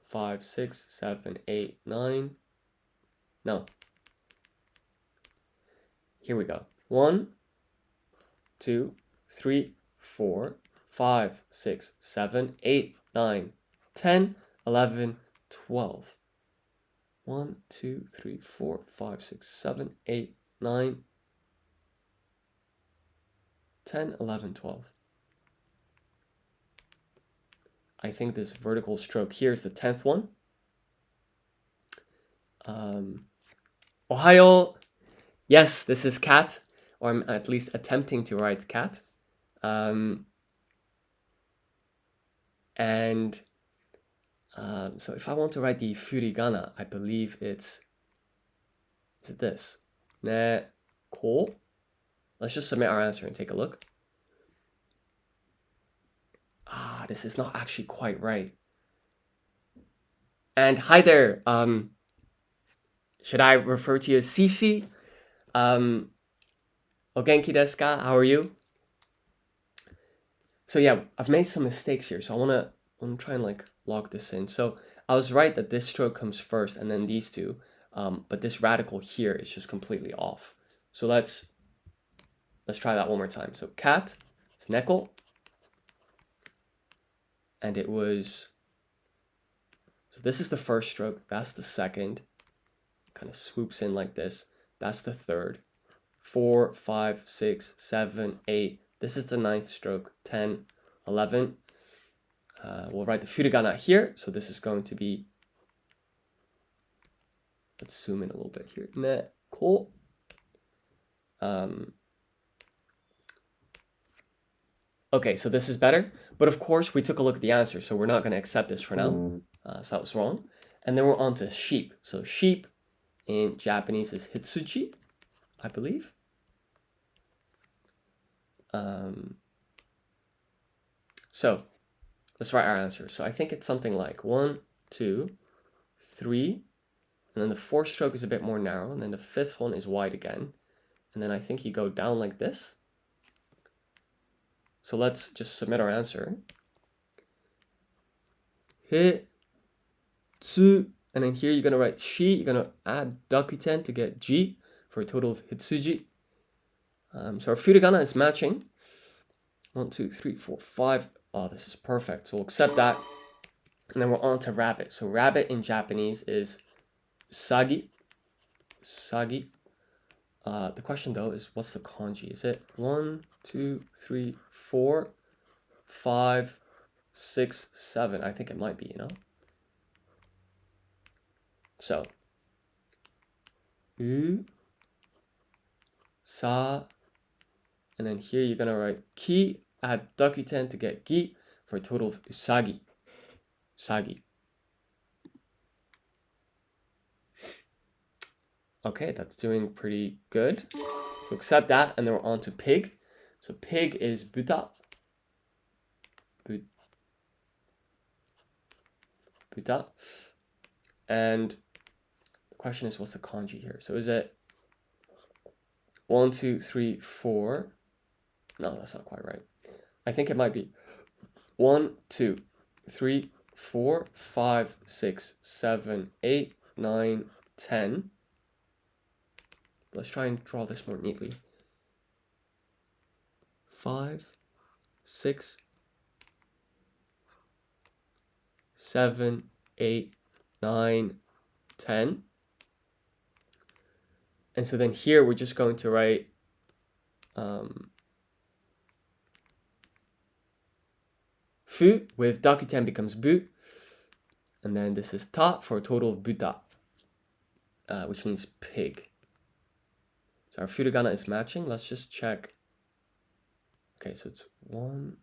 5, 6, 7, 8, 9. No. Here we go. 1, 2, 3, 4, 5, 6, 7, 8, 9, 10, 11, 12. 1, 2, 3, 4, 5, 6, 7, 8, 9, 10, 11, 12. I think this vertical stroke here is the 10th one. Ohayo. Yes, this is cat, or I'm at least attempting to write cat. So if I want to write the furigana, I believe is it this? Ne, ko. Let's just submit our answer and take a look. This is not actually quite right. And hi there. Should I refer to you as Cici? O genki desu ka? How are you? So yeah, I've made some mistakes here. So I want to try and like log this in. So I was right that this stroke comes first and then these two. But this radical here is just completely off. So let's try that one more time. So cat, it's neko. And it was, so this is the first stroke, that's the second, kind of swoops in like this, that's the third, 4, 5, 6, 7, 8, this is the 9th stroke, 10, 11, we'll write the furigana here, so this is going to be, let's zoom in a little bit here, neko. Okay, so this is better, but of course we took a look at the answer, so we're not going to accept this for now. So that was wrong. And then we're on to sheep. So sheep in Japanese is hitsuchi, I believe. So let's write our answer. So I think it's something like 1, 2, 3, and then the fourth stroke is a bit more narrow, and then the fifth one is wide again. And then I think you go down like this. So let's just submit our answer. He, tsu, and then here you're gonna write shi, you're gonna add dakuten to get ji for a total of hitsuji. So our furigana is matching. 1, 2, 3, 4, 5. Oh, this is perfect. So we'll accept that. And then we're on to rabbit. So rabbit in Japanese is sagi. Sagi. The question though is, what's the kanji? Is it 1, 2, 3, 4, 5, 6, 7? I think it might be, you know? So, u, sa, and then here you're gonna write ki, add dakuten to get gi for a total of usagi. Usagi. Okay, that's doing pretty good. So accept that, and then we're on to pig. So pig is buta. Buta. And the question is, what's the kanji here? So is it 1, 2, 3, 4? No, that's not quite right. I think it might be 1, 2, 3, 4, 5, 6, 7, 8, 9, 10. Let's try and draw this more neatly. 5, 6, 7, 8, 9, 10. And so then here we're just going to write fu with dakuten becomes bu. And then this is ta for a total of buta, which means pig. So our furigana is matching. Let's just check. Okay, so it's 1.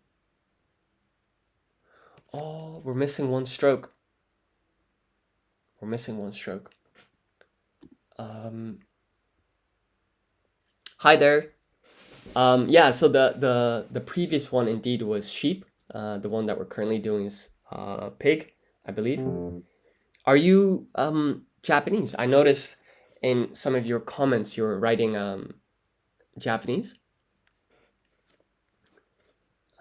Oh, we're missing one stroke. We're missing one stroke. Hi there. Yeah, so the previous one indeed was sheep. The one that we're currently doing is pig, I believe. Are you Japanese? I noticed in some of your comments you're writing Japanese.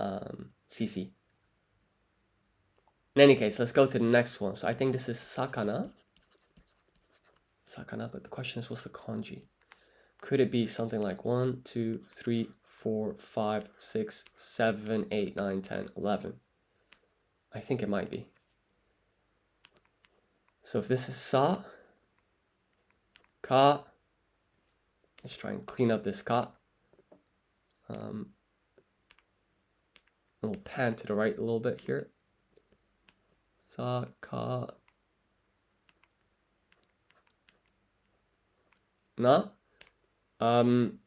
CC. In any case, let's go to the next one. So I think this is sakana. Sakana, but the question is, what's the kanji? Could it be something like 1, 2, 3, 4, 5, 6, 7, 8, 9, 10, 11? I think it might be. So if this is sa, ka, let's try and clean up this ka. And we'll pan to the right a little bit here. Sa, ka, na. So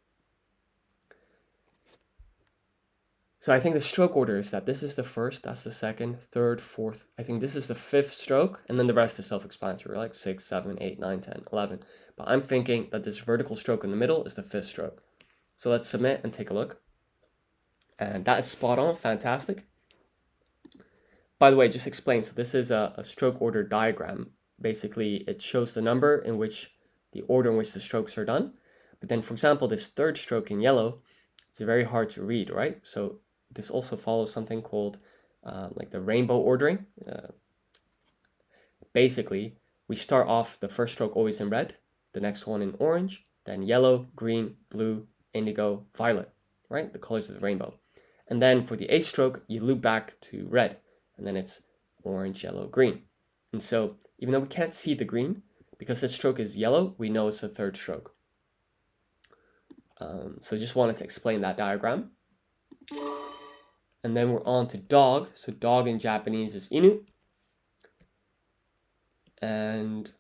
I think the stroke order is that this is the first, that's the second, third, fourth. I think this is the fifth stroke, and then the rest is self-explanatory, like 6, 7, 8, 9, 10, 11. But I'm thinking that this vertical stroke in the middle is the fifth stroke. So let's submit and take a look. And that is spot on, fantastic. By the way, just explain, so this is a stroke order diagram. Basically, it shows the number in which, the order in which the strokes are done. But then, for example, this third stroke in yellow, it's very hard to read, right? So this also follows something called like the rainbow ordering. Basically, we start off the first stroke always in red, the next one in orange, then yellow, green, blue, indigo, violet, right? The colors of the rainbow. And then for the eighth stroke, you loop back to red, and then it's orange, yellow, green. And so even though we can't see the green, because this stroke is yellow, we know it's the third stroke. So just wanted to explain that diagram. And then we're on to dog. So dog in Japanese is inu. And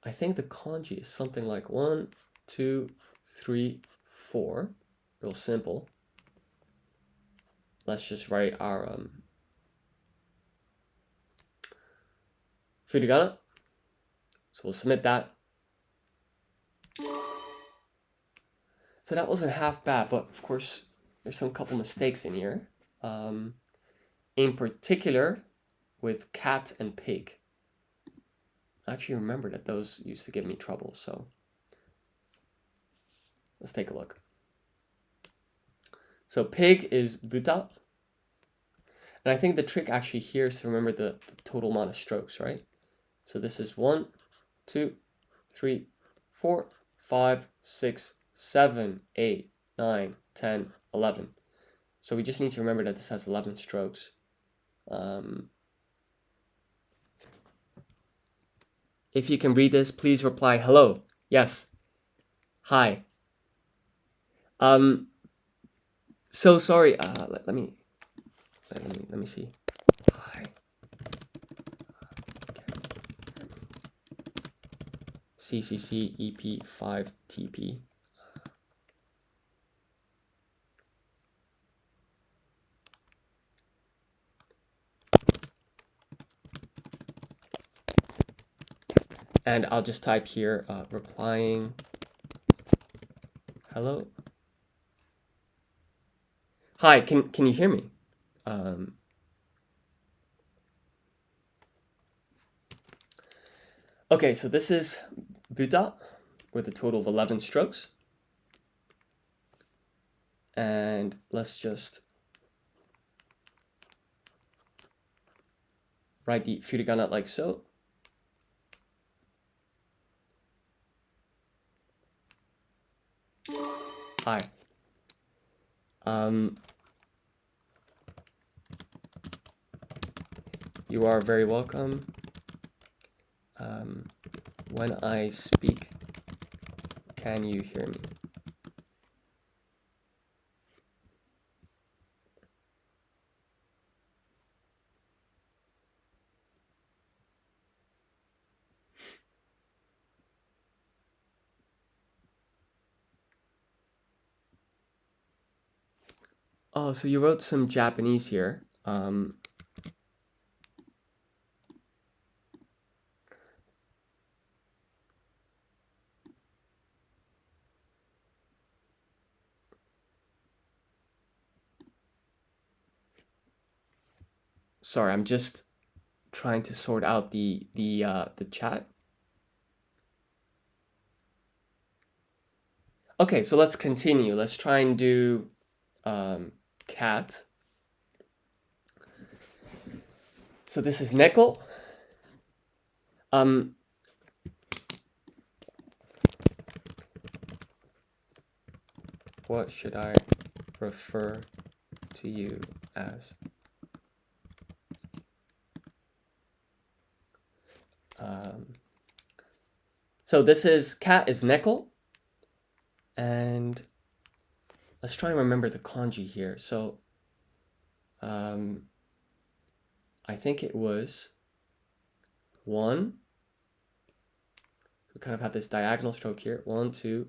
I think the kanji is something like 1, 2, 3, 4. Real simple. Let's just write our furigana. So we'll submit that. So that wasn't half bad, but of course there's some couple mistakes in here. in particular with cat and pig. I actually remember that those used to give me trouble, so let's take a look. So pig is buta. And I think the trick actually here is to remember the total amount of strokes, right? So this is 1, 2, 3, 4, 5, 6, 7, 8, 9, 10, 11. So we just need to remember that this has 11 strokes. If you can read this, please reply hello. Yes. Hi. So sorry. Let me see. Hi. CCC EP5TP. And I'll just type here, replying hello. Hi, can you hear me? Okay, so this is buta with a total of 11 strokes. And let's just write the furigana like so. Hi. You are very welcome. When I speak, can you hear me? Oh, so you wrote some Japanese here. Sorry, I'm just trying to sort out the chat. Okay, so let's continue. Let's try and do cat. So this is neko. What should I refer to you as? So this is cat is neko. And let's try and remember the kanji here. So I think it was 1. We kind of have this diagonal stroke here. 1, 2,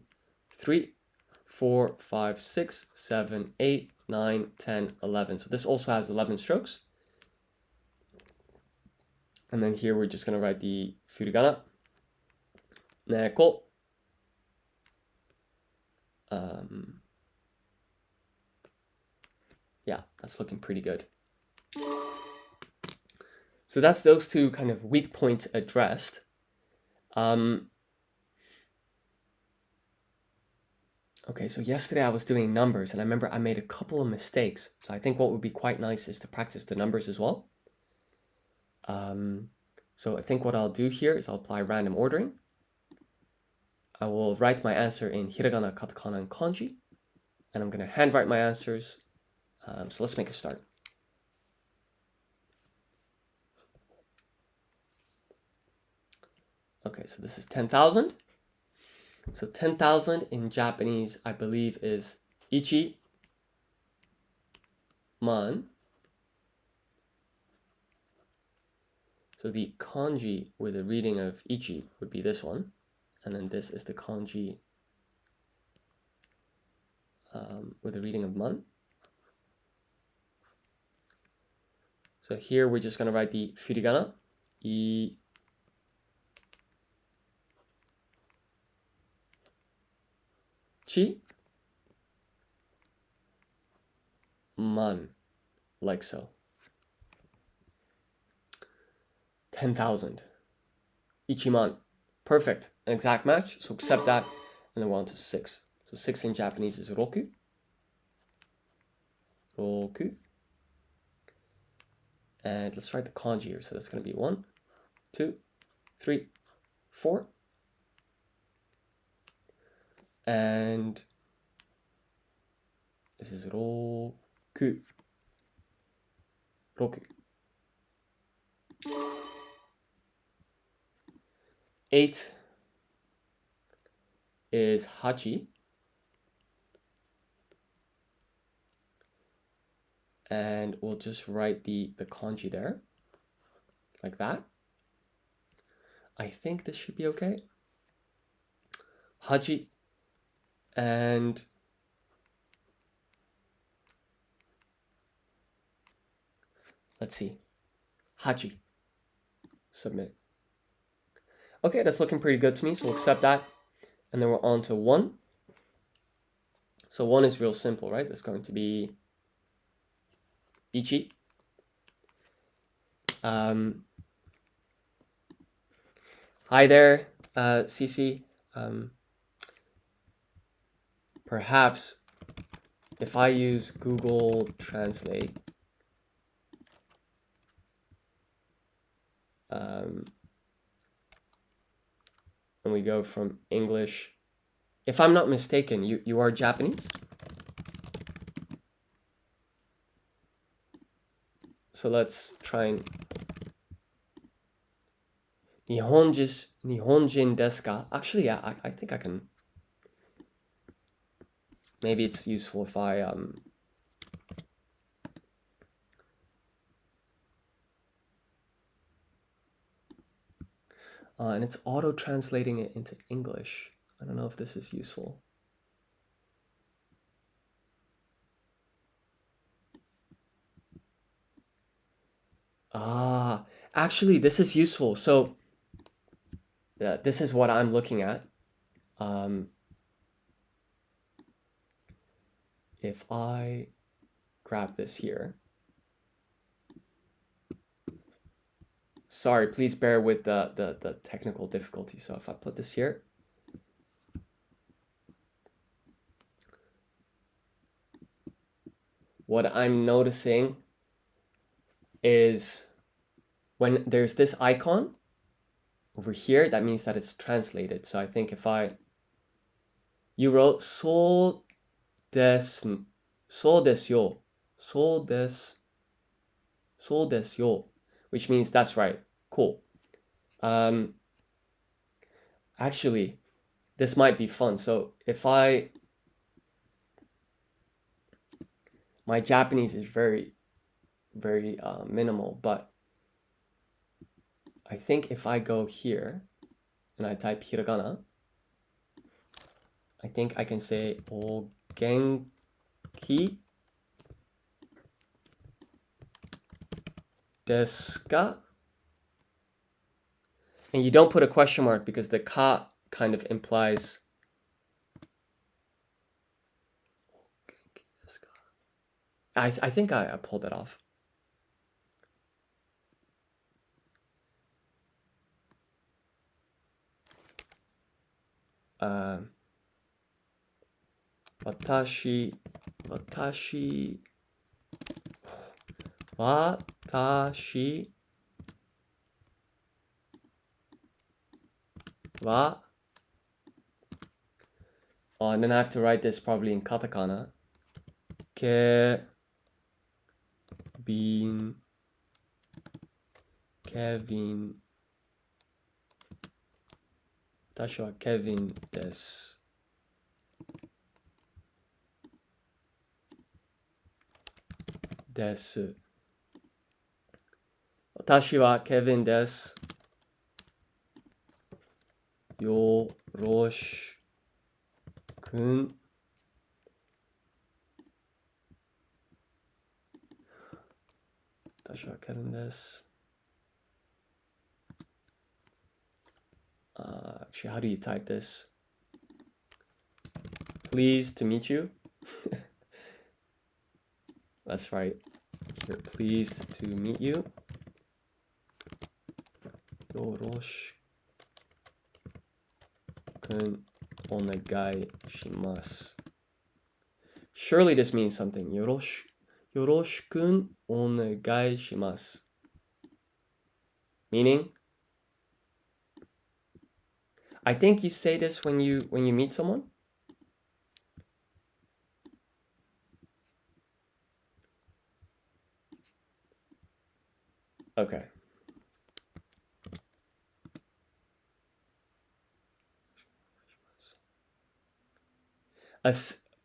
3, 4, 5, 6, 7, 8, 9, 10, 11. So this also has 11 strokes. And then here we're just going to write the furigana. Neko. Yeah, that's looking pretty good. So that's those two kind of weak points addressed. Okay, so yesterday I was doing numbers and I remember I made a couple of mistakes. So I think what would be quite nice is to practice the numbers as well. So I think what I'll do here is I'll apply random ordering. I will write my answer in hiragana, katakana, and kanji. And I'm going to handwrite my answers. So let's make a start. Okay, so this is 10,000. So 10,000 in Japanese, I believe, is ichi man. So the kanji with a reading of ichi would be this one. And then this is the kanji with a reading of man. So here we're just going to write the furigana. Ichi man, like so. 10,000. Ichiman. Perfect. An exact match. So accept that. And then we're on to 6. So 6 in Japanese is roku. Roku. And let's write the kanji here. So that's going to be 1, 2, 3, 4. And this is roku. Roku. 8 is hachi. And we'll just write the kanji there, like that. I think this should be okay. Hachi. And let's see. Hachi. Submit. Okay, that's looking pretty good to me, so we'll accept that. And then we're on to 1. So 1 is real simple, right? That's going to be ichi. Hi there, Cici. Perhaps if I use Google Translate, and we go from English, if I'm not mistaken, you are Japanese? So let's try and... Nihonjin desu ka? Actually, yeah, I think I can... Maybe it's useful if I... and it's auto-translating it into English. I don't know if this is useful. Actually, this is useful. So this is what I'm looking at. If I grab this here. Sorry, please bear with the technical difficulty. So if I put this here. What I'm noticing is when there's this icon over here, that means that it's translated. So I think if you wrote so desu yo, so desu yo, which means that's right. Cool. Actually, this might be fun. So if my Japanese is very, very minimal, but I think if I go here and I type hiragana, I think I can say o genki desu ka? And you don't put a question mark because the ka kind of implies I think I pulled it off. Watashi wa. Oh, and then I have to write this probably in katakana. Kevin. Watashi wa Kevin desu. Watashi wa Kevin desu. Yoroshiku. Watashi wa Kevin desu. Actually, how do you type this? Pleased to meet you. That's right. You're pleased to meet you. yoroshiku onegai shimasu. Surely this means something. Yoroshiku onegai shimasu. Meaning, I think you say this when you meet someone. Okay.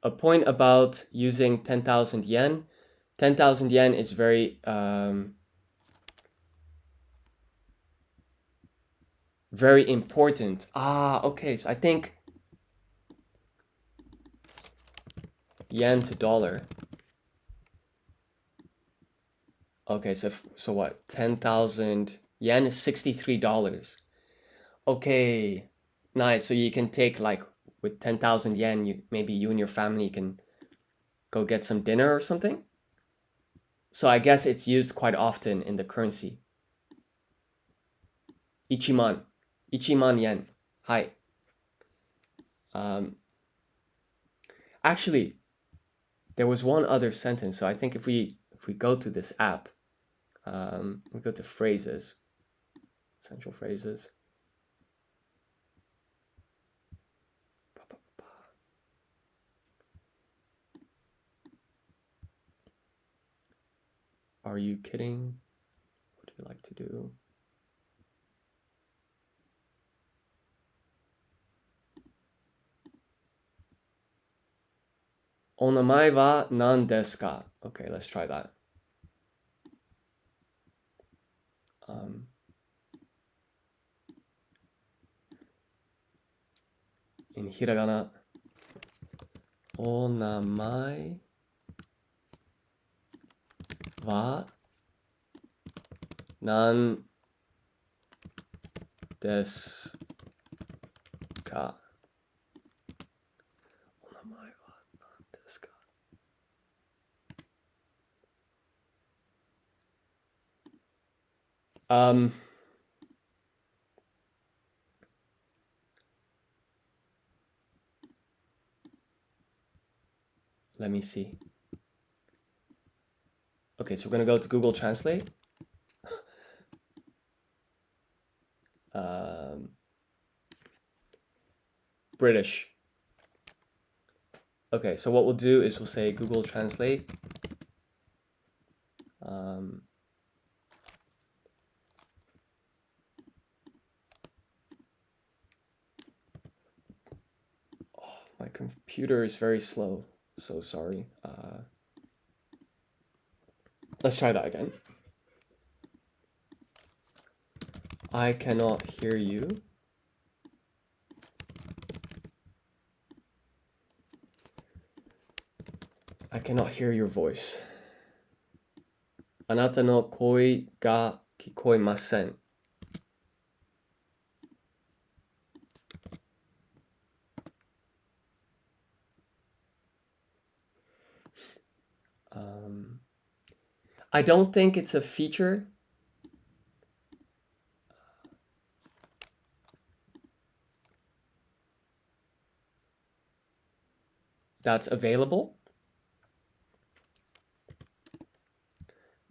A point about using 10,000 yen. 10,000 yen is very very important. Okay. So I think yen to dollar. Okay, so what? 10,000 yen is $63. Okay, nice. So you can take like with 10,000 yen, maybe you and your family can go get some dinner or something. So I guess it's used quite often in the currency. Ichiman yen. Hi. Actually, there was one other sentence. So I think if we go to this app, we go to phrases, essential phrases. Are you kidding? What do you like to do? Onamae wa nan desu ka? Okay, let's try that. In hiragana, onamae wa nan desu ka? Onamae wa nan desu ka? Let me see. Okay, so we're gonna go to Google Translate. British. Okay, so what we'll do is we'll say Google Translate. My computer is very slow. So sorry. Let's try that again. I cannot hear you. I cannot hear your voice. あなたの声が聞こえません。I don't think it's a feature that's available.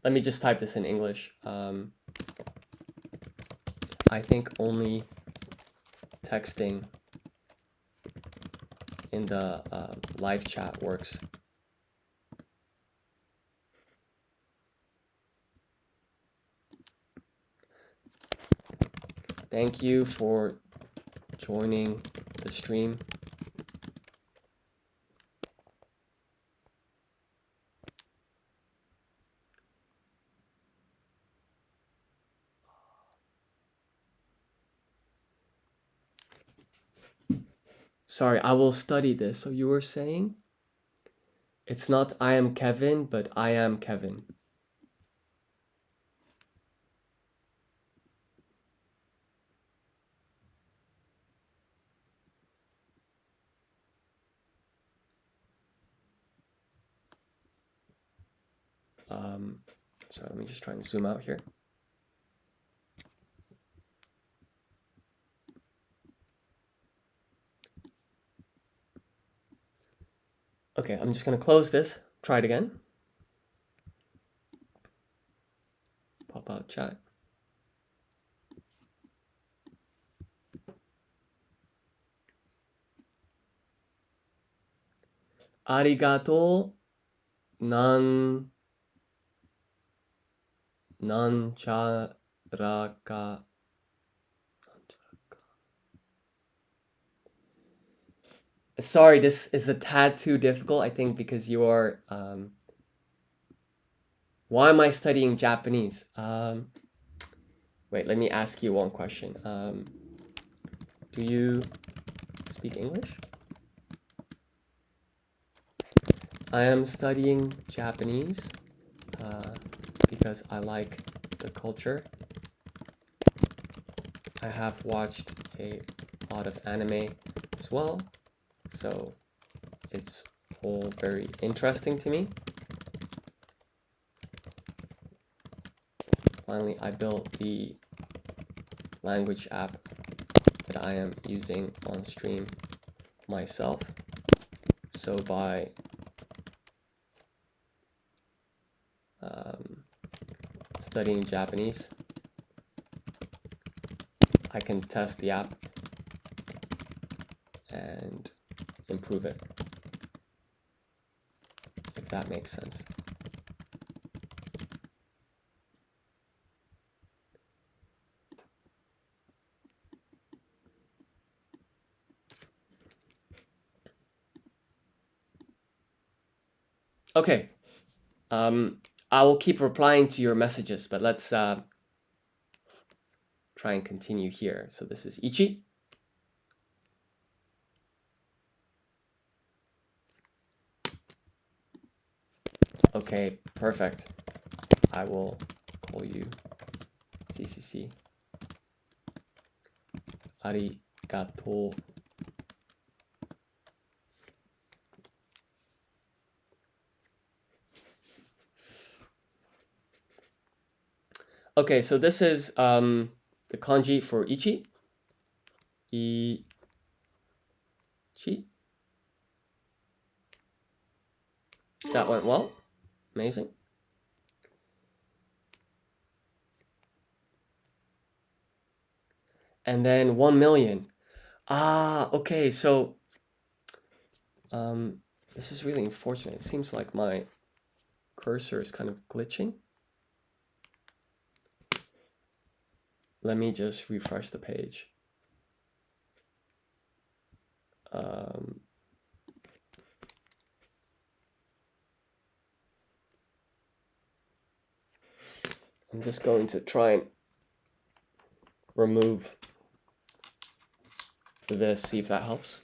Let me just type this in English. I think only texting in the live chat works. Thank you for joining the stream. Sorry, I will study this. So you were saying it's not I am Kevin, but I am Kevin. Sorry, let me just try and zoom out here. Okay, I'm just gonna close this. Try it again. Pop out chat. Arigato nan nancharaka. Sorry, this is a tad too difficult, I think, because you are. Why am I studying Japanese? Wait, let me ask you one question. Do you speak English? I am studying Japanese because I like the culture. I have watched a lot of anime as well, so it's all very interesting to me. Finally, I built the language app that I am using on stream myself. So by studying Japanese, I can test the app and improve it, if that makes sense. Okay, I will keep replying to your messages, but let's try and continue here. So this is Ichi. Okay, perfect. I will call you CCC. Arigato. Okay, so this is the kanji for ichi. Ichi. That went well. Amazing. And then 1 million. Ah, okay, so this is really unfortunate. It seems like my cursor is kind of glitching. Let me just refresh the page. I'm just going to try and remove this, see if that helps.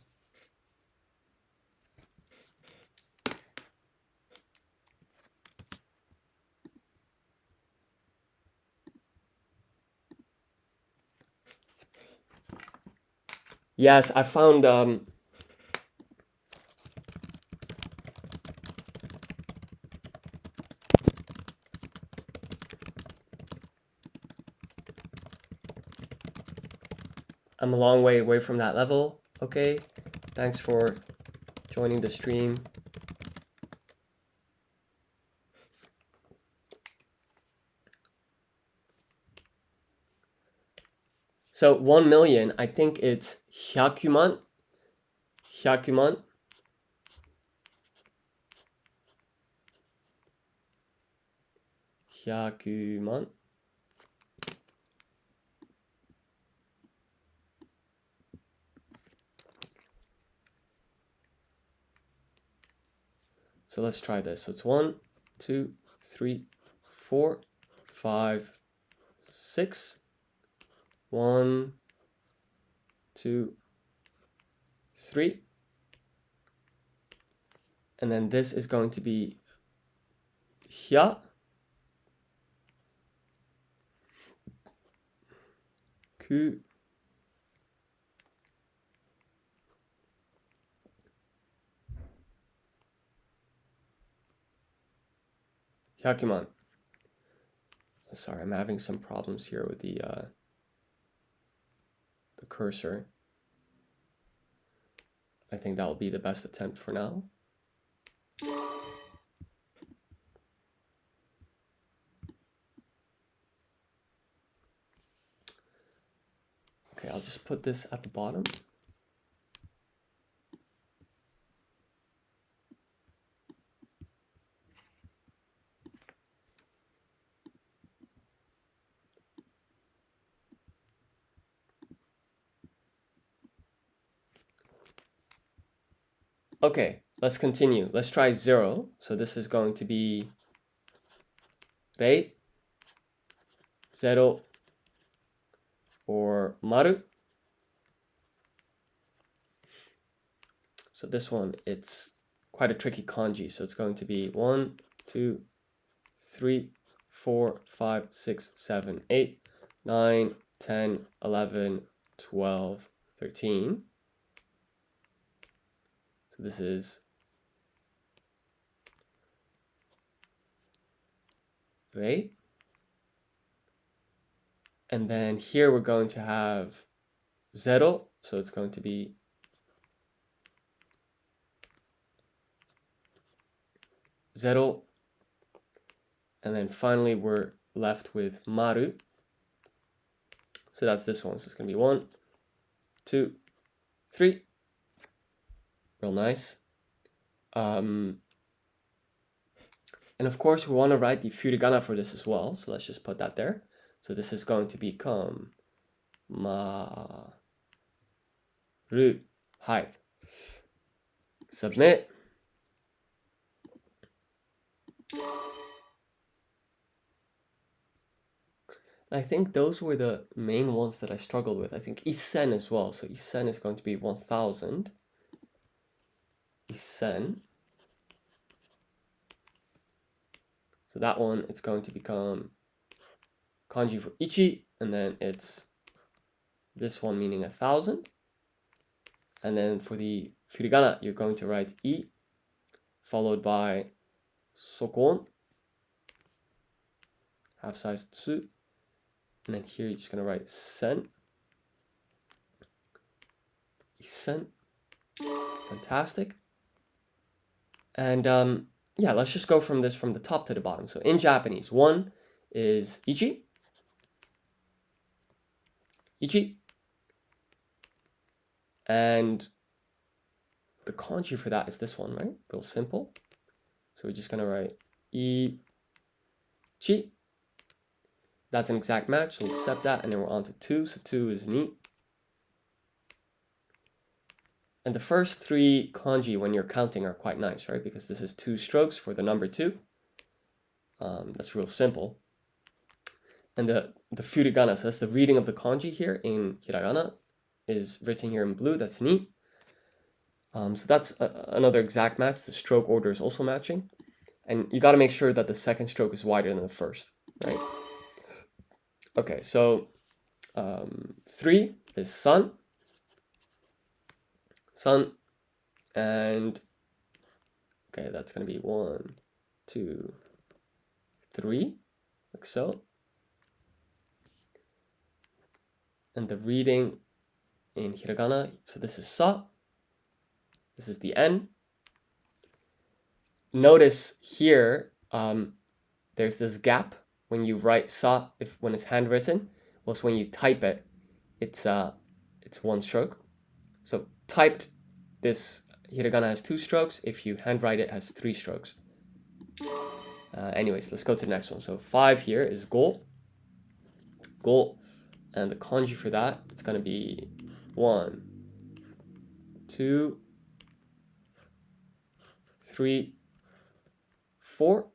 Yes, I found I'm a long way away from that level. Okay, thanks for joining the stream. So 1 million, I think it's hyakuman. Hyakuman. Hyakuman. So let's try this. So it's 1, 2, 3, 4, 5, 6. 1, 2, 3. And then this is going to be hya. Ku. Hyakuman. Sorry, I'm having some problems here with the cursor. I think that will be the best attempt for now. Okay, I'll just put this at the bottom. Okay, let's continue. Let's try 0. So this is going to be rei, 0, or maru. So this one, it's quite a tricky kanji. So it's going to be 1, 2, 3, 4, 5, 6, 7, 8, 9, 10, 11, 12, 13. So this is rei. And then here we're going to have 0. So it's going to be 0. And then finally we're left with maru. So that's this one. So it's going to be 1, 2, 3. Real nice. And of course we want to write the furigana for this as well. So let's just put that there. So this is going to become maru. Hi. Submit. I think those were the main ones that I struggled with. I think isen as well. So isen is going to be 1000. Isen. So that one, it's going to become kanji for ichi, and then it's this one meaning 1000. And then for the furigana, you're going to write I, followed by sokon, half size tsu, and then here you're just going to write sen, isen. Fantastic. And yeah, let's just go from this from the top to the bottom. So in Japanese, 1 is ichi, ichi, and the kanji for that is this one, right? Real simple. So we're just gonna write ichi. That's an exact match, so we'll accept that, and then we're on to 2. So 2 is ni. And the first 3 kanji when you're counting are quite nice, right? Because this is 2 strokes for the number 2. That's real simple. And the furigana, so that's the reading of the kanji here in hiragana, is written here in blue. That's ni. So that's another exact match. The stroke order is also matching. And you got to make sure that the second stroke is wider than the first, right? Okay, so 3 is sun. Sun. And okay, that's going to be 1, 2, 3, like so. And the reading in hiragana, so this is sa. This is the N. Notice here, there's this gap when you write sa when it's handwritten. Whilst when you type it, it's 1 stroke. So typed, this hiragana has 2 strokes. If you handwrite it, has 3 strokes. Anyways, let's go to the next one. So 5 here is go. Go. And the kanji for that, it's going to be 1, 2, 3, 4.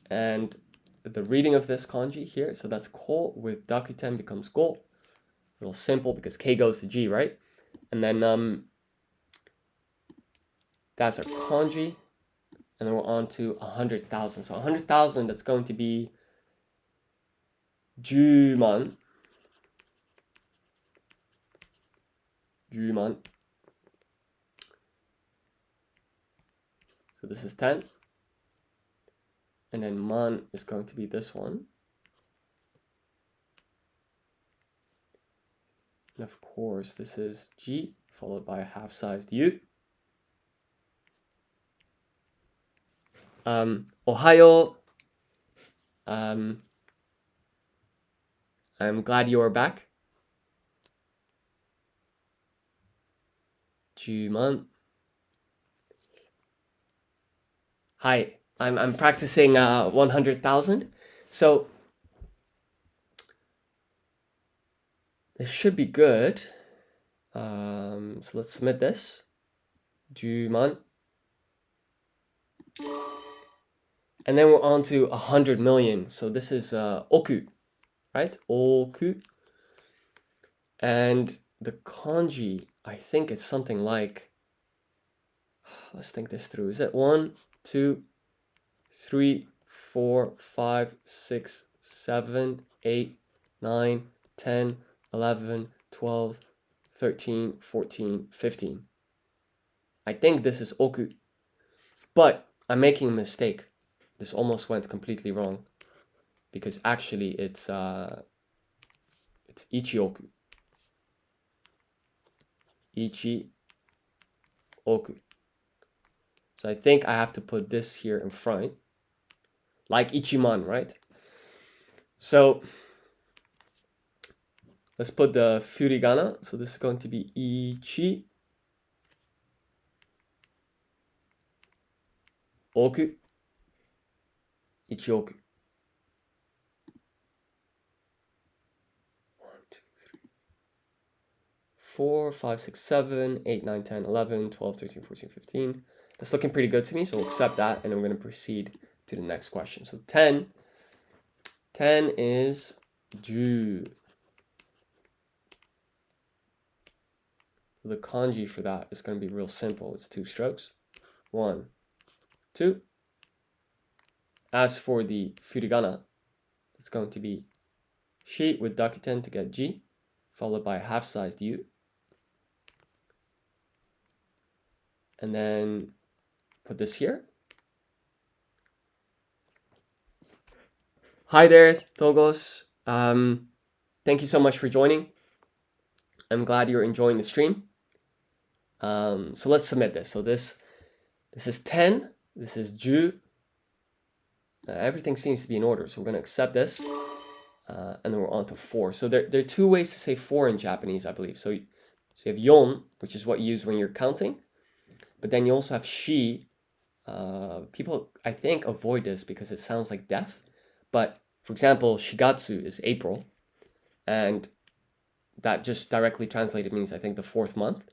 And the reading of this kanji here, so that's ko with dakuten becomes go. Real simple because K goes to G, right? And then that's our kanji. And then we're on to 100,000. So 100,000, that's going to be 10만. 10만. So this is 10. And then man is going to be this one. And of course, this is G, followed by a half-sized U. Ohayo. I'm glad you are back. Juman. Hi. I'm practicing 100,000. So this should be good. So let's submit this. Juman. And then we're on to 100 million. So this is oku, right? Oku. And the kanji, I think it's something like, let's think this through. Is it 1, 2, 3, 4, 5, 6, 7, 8, 9, 10, 11, 12, 13, 14, 15. I think this is oku. But I'm making a mistake. This almost went completely wrong. Because actually it's ichioku. Ichi oku. So I think I have to put this here in front. Like ichiman, right? So let's put the furigana. So this is going to be ichi oku. Ichioku. 1, 2, 3, 4, 5, 6, 7, 8, 9, 10, 11, 12, 13, 14, 15. That's looking pretty good to me, so we'll accept that, and I'm going to proceed to the next question. So 10 is ju. The kanji for that is going to be real simple. It's 2 strokes. 1, 2. As for the furigana, it's going to be shi with dakuten to get ji, followed by a half-sized u. And then put this here. Hi there, Togos. Thank you so much for joining. I'm glad you're enjoying the stream. So let's submit this. So this is 10. This is ju. Everything seems to be in order. So we're going to accept this. And then we're on to 4. So there are 2 ways to say 4 in Japanese, I believe. So you have yon, which is what you use when you're counting. But then you also have shi. People, I think, avoid this because it sounds like death. But for example, shigatsu is April. And that just directly translated means, I think, the 4th month.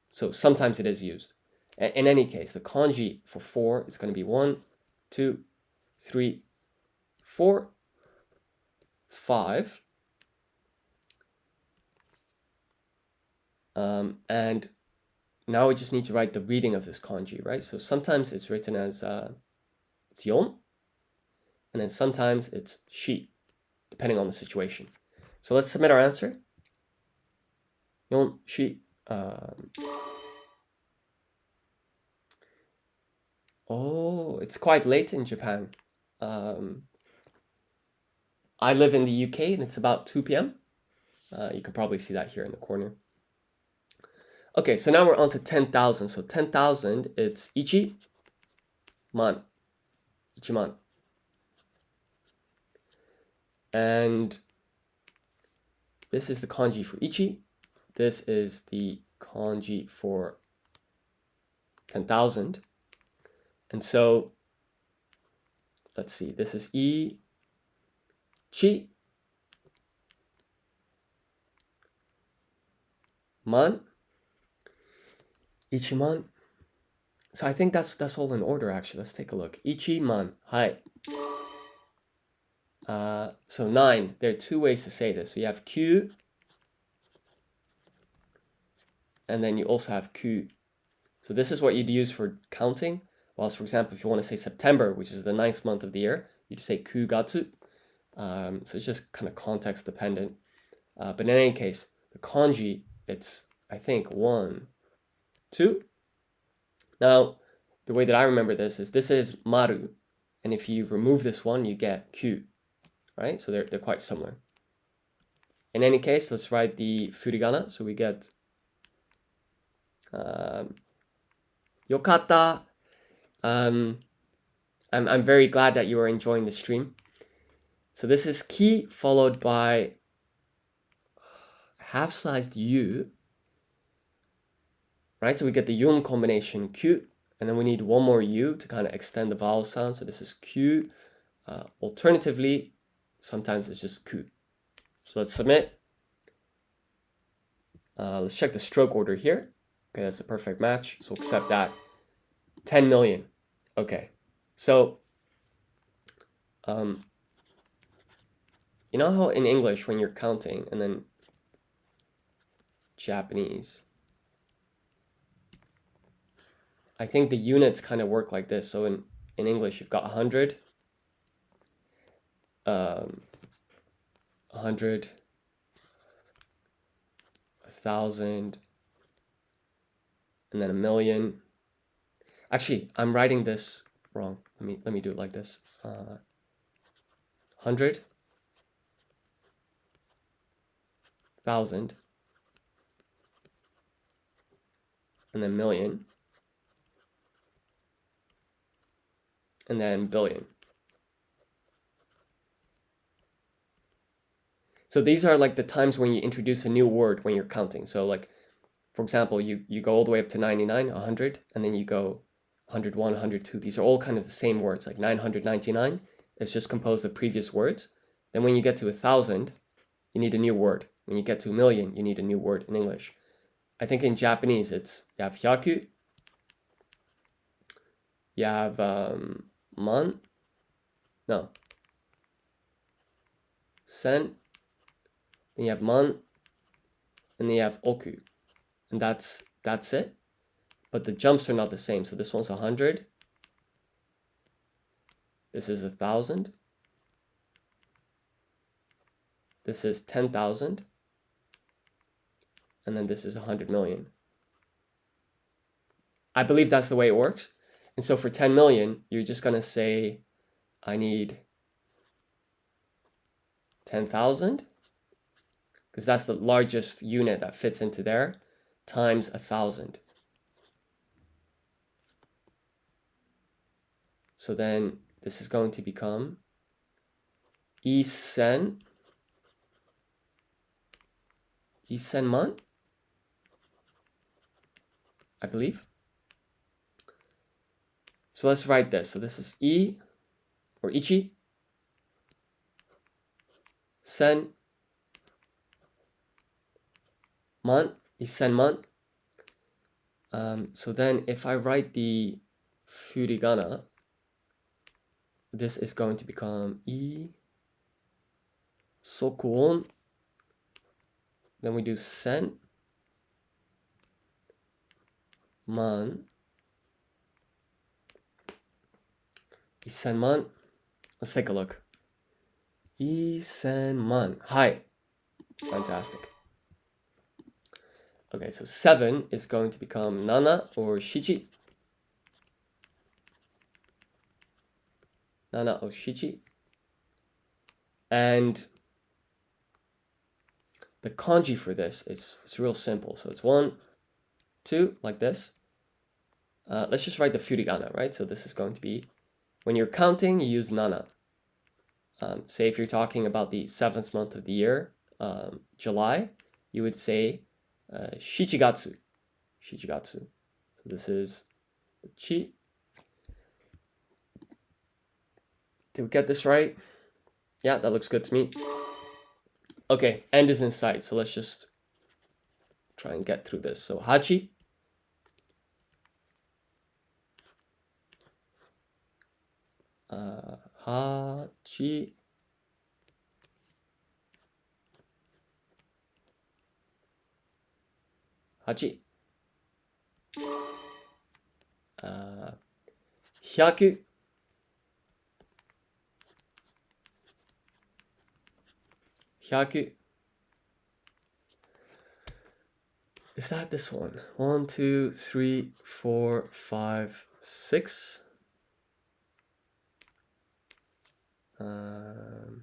So sometimes it is used. In any case, the kanji for 4 is going to be 1, 2, 3, 4, 5. And now we just need to write the reading of this kanji, right? So sometimes it's written as it's yon, and then sometimes it's shi, depending on the situation. So let's submit our answer. Yon, shi. Oh, it's quite late in Japan. I live in the UK and it's about 2 p.m. You can probably see that here in the corner. Okay, so now we're on to 10,000. So 10,000, it's ichi man. Ichiman. And this is the kanji for ichi. This is the kanji for 10,000. And so, let's see, this is chi man. Ichiman. So I think that's all in order, actually. Let's take a look. Ichiman. Hi. So 9. There are 2 ways to say this. So you have Q, and then you also have Q. So this is what you'd use for counting. Whilst, for example, if you want to say September, which is the 9th month of the year, you'd say Kugatsu. So it's just kind of context dependent. But in any case, the kanji, it's, I think, 1, 2. Now, the way that I remember this is maru. And if you remove this one, you get Q. Right? So they're quite similar. In any case, let's write the furigana. So we get yokata. I'm I'm very glad that you are enjoying the stream. So this is ki followed by half-sized u, right? So we get the yun combination q, and then we need one more u to kind of extend the vowel sound. So this is q. Alternatively, sometimes it's just ku. So let's submit. Let's check the stroke order here. Okay, that's a perfect match. So accept that. 10 million. Okay, so you know how in English when you're counting and then Japanese, I think the units kind of work like this. So in English, you've got 100, 100, 1,000, and then a million. Actually, I'm writing this wrong. Let me do it like this. 100, 1,000, and then million, and then billion. So these are like the times when you introduce a new word when you're counting. So like, for example, you go all the way up to 99, 100, and then you go 101, 102. These are all kind of the same words, like 999. It's just composed of previous words. Then when you get to 1,000, you need a new word. When you get to a million, you need a new word in English. I think in Japanese, it's you have hyaku, you have sen, then you have man, and then you have oku. And that's it. But the jumps are not the same. So this one's 100. This is 1,000. This is 10,000. And then this is 100 million. I believe that's the way it works. And so for 10 million, you're just going to say, I need 10,000, because that's the largest unit that fits into there, times 1,000. So then this is going to become isen man, I believe. So let's write this. So this is I or ichi, sen, man, isen man. So then if I write the furigana, this is going to become I sokuon. Then we do sen, man, isen man. Let's take a look. Isen man. Hi. Fantastic. Okay, so 7 is going to become nana or shichi. Nana or shichi. And the kanji for this, it's real simple. So it's 1, 2, like this. Let's just write the furigana, right? So this is going to be, when you're counting, you use nana. Say if you're talking about the 7th month of the year, July, you would say shichigatsu. Shichigatsu. So this is the chi. Did we get this right? Yeah, that looks good to me. Okay, end is in sight, so let's just try and get through this. So hachi. Hachi. Hachi. 100. 100. Is that this one? 1, 2, 3, 4, 5, 6. 100,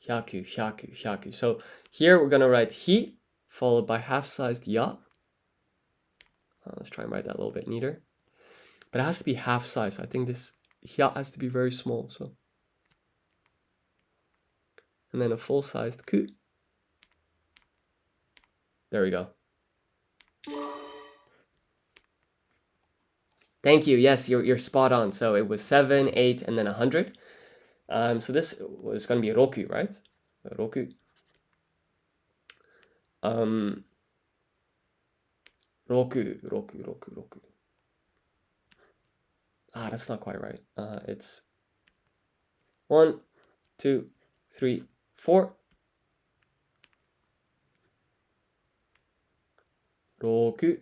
100, 100. So here we're gonna write hi followed by half-sized ya. Let's try and write that a little bit neater. But it has to be half size. So I think this hya has to be very small. So, and then a full-sized ku. There we go. Thank you. Yes, you're spot on. So it was 7, 8, and then 100. So this was going to be roku, right? Roku. Roku. Ah, that's not quite right. It's 1, 2, 3, 4. Roku.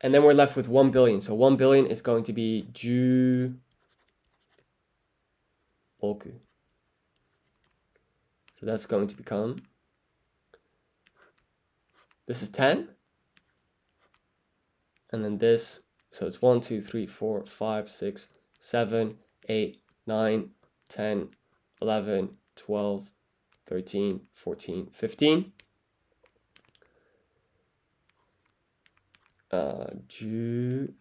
And then we're left with 1 billion. So 1 billion is going to be ju roku. So that's going to become, this is 10. And then this, so it's 1, 2, 3, 4, 5, 6, 7, 8, 9, 10, 11, 12, 13, 14, 15. Ju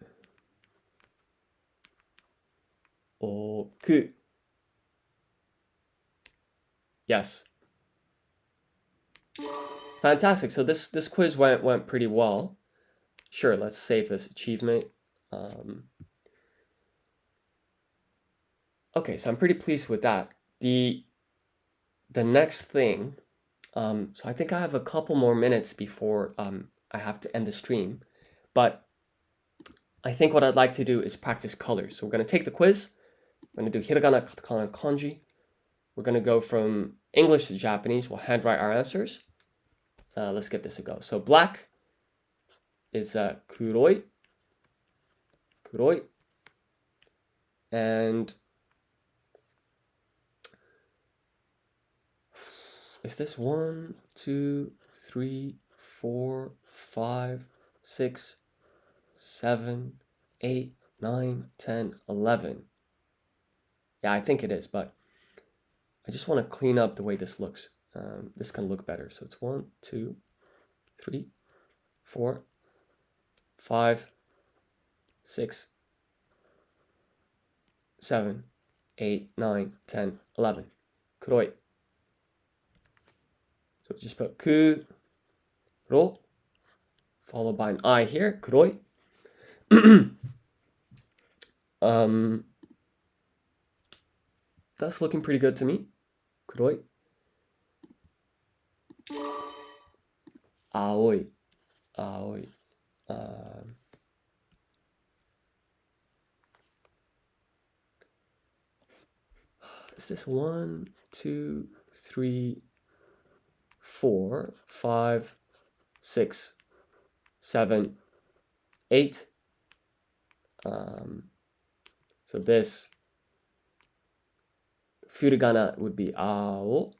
oku. Yes. Fantastic. So this quiz went pretty well. Sure, let's save this achievement. Okay, so I'm pretty pleased with that. The next thing, so I think I have a couple more minutes before I have to end the stream, but I think what I'd like to do is practice colors. So we're going to take the quiz. I'm going to do hiragana, katakana, kanji. We're going to go from English to Japanese. We'll handwrite our answers. Let's give this a go. So black is kuroi. Kuroi. And is this 1, 2, 3, 4, 5, 6, 7, 8, 9, 10, 11. Yeah, I think it is, but I just want to clean up the way this looks. This can look better. So it's 1, 2, 3, 4, 5, 6, 7, 8, 9, 10, 11. Kuroi. So just put kuro, followed by an I here, kuroi. That's looking pretty good to me. Kuroi. Aoi. Aoi. Is this 1, 2, 3, 4, 5, 6, 7, 8. So this furigana would be ao.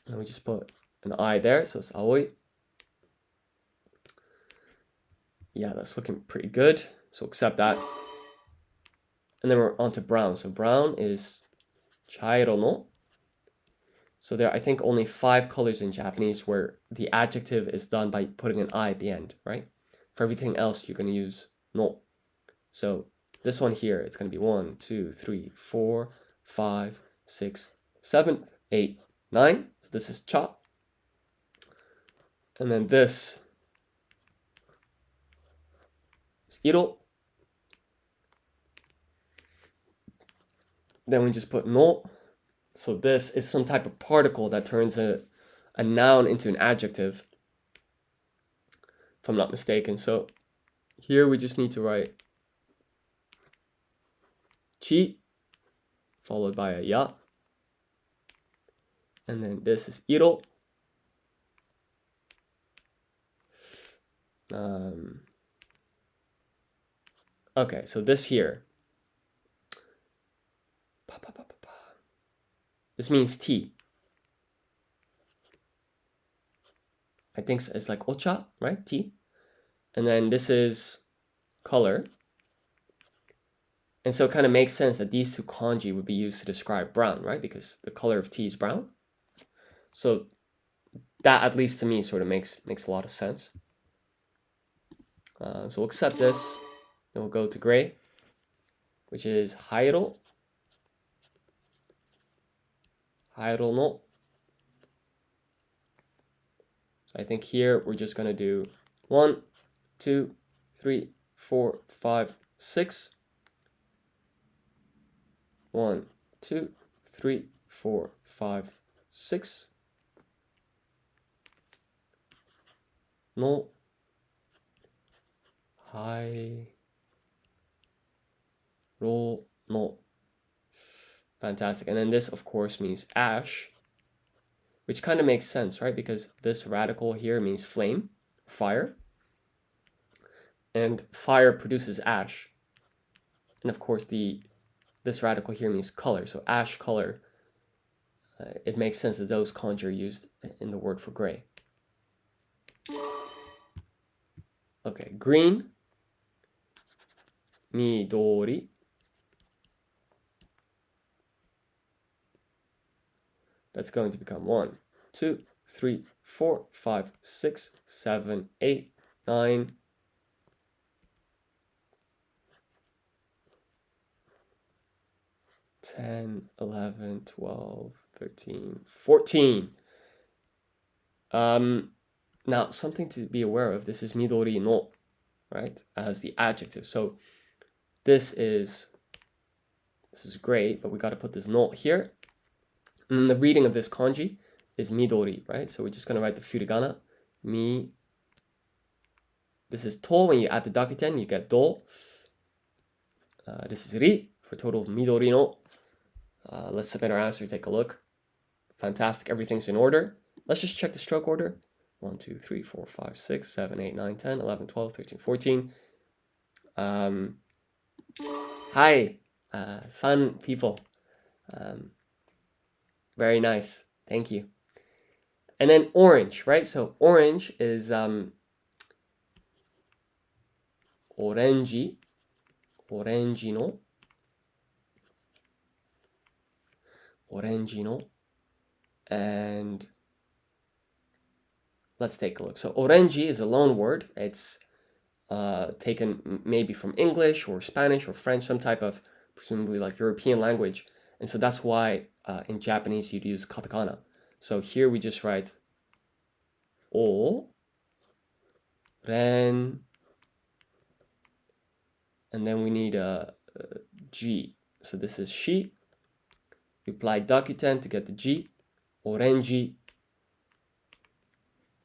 And we just put an I there, so it's aoi. Yeah, that's looking pretty good. So accept that. And then we're on to brown. So brown is chairo no. So there are, I think, only 5 colors in Japanese where the adjective is done by putting an I at the end, right? For everything else, you're going to use no. So this one here, it's going to be 1, 2, 3, 4, 5, 6, 7, 8, 9. So this is cha. And then this is iro. Then we just put no. So this is some type of particle that turns a noun into an adjective, if I'm not mistaken. So here we just need to write chi, followed by a ya. And then this is iro. Okay, so this here, this means tea. I think it's like ocha, right? Tea. And then this is color. And so it kind of makes sense that these two kanji would be used to describe brown, right? Because the color of tea is brown. So That, at least to me, sort of makes a lot of sense. So we'll accept this. Then we'll go to gray, which is hairo. Hairo no. So I think here we're just going to do 1, 2, 3, 4, 5, 6. 1, 2, 3, 4, 5, 6. No. Hai. Ro no. Fantastic. And then this, of course, means ash, which kind of makes sense, right? Because this radical here means flame, fire. And fire produces ash. And of course, this radical here means color. So ash color, it makes sense that those kanji are used in the word for gray. Okay, green. Midori. That's going to become 1, 2, 3, 4, 5, 6, 7, 8, 9, 10, 11, 12, 13, 14. Now, something to be aware of, this is midori no, right, as the adjective. So this is great, but we got to put this no here. And the reading of this kanji is midori, right? So we're just going to write the furigana. Mi. This is to. When you add the dakuten, you get do. This is ri for total midori no. Let's submit our answer, take a look. Fantastic, everything's in order. Let's just check the stroke order. 1, 2, 3, 4, 5, 6, 7, 8, 9, 10, 11, 12, 13, 14. Hi, sun people. Very nice. Thank you. And then orange, right? So orange is oranji. Orangino. Orangino. And let's take a look. So oranji is a loan word. It's taken maybe from English or Spanish or French, some type of presumably like European language. And so that's why in Japanese you'd use katakana. So here we just write o, ren, and then we need a G. So this is shi. We apply dakuten to get the G, orenji.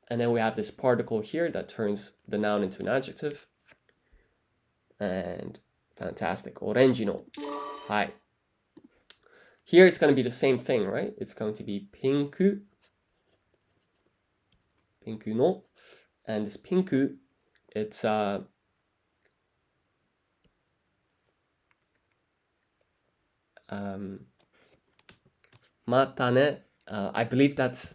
And then we have this particle here that turns the noun into an adjective. And fantastic, orenji no. Hi. Here it's going to be the same thing, right? It's going to be pinku. Pinku no. And this pinku, it's matane. I believe that's.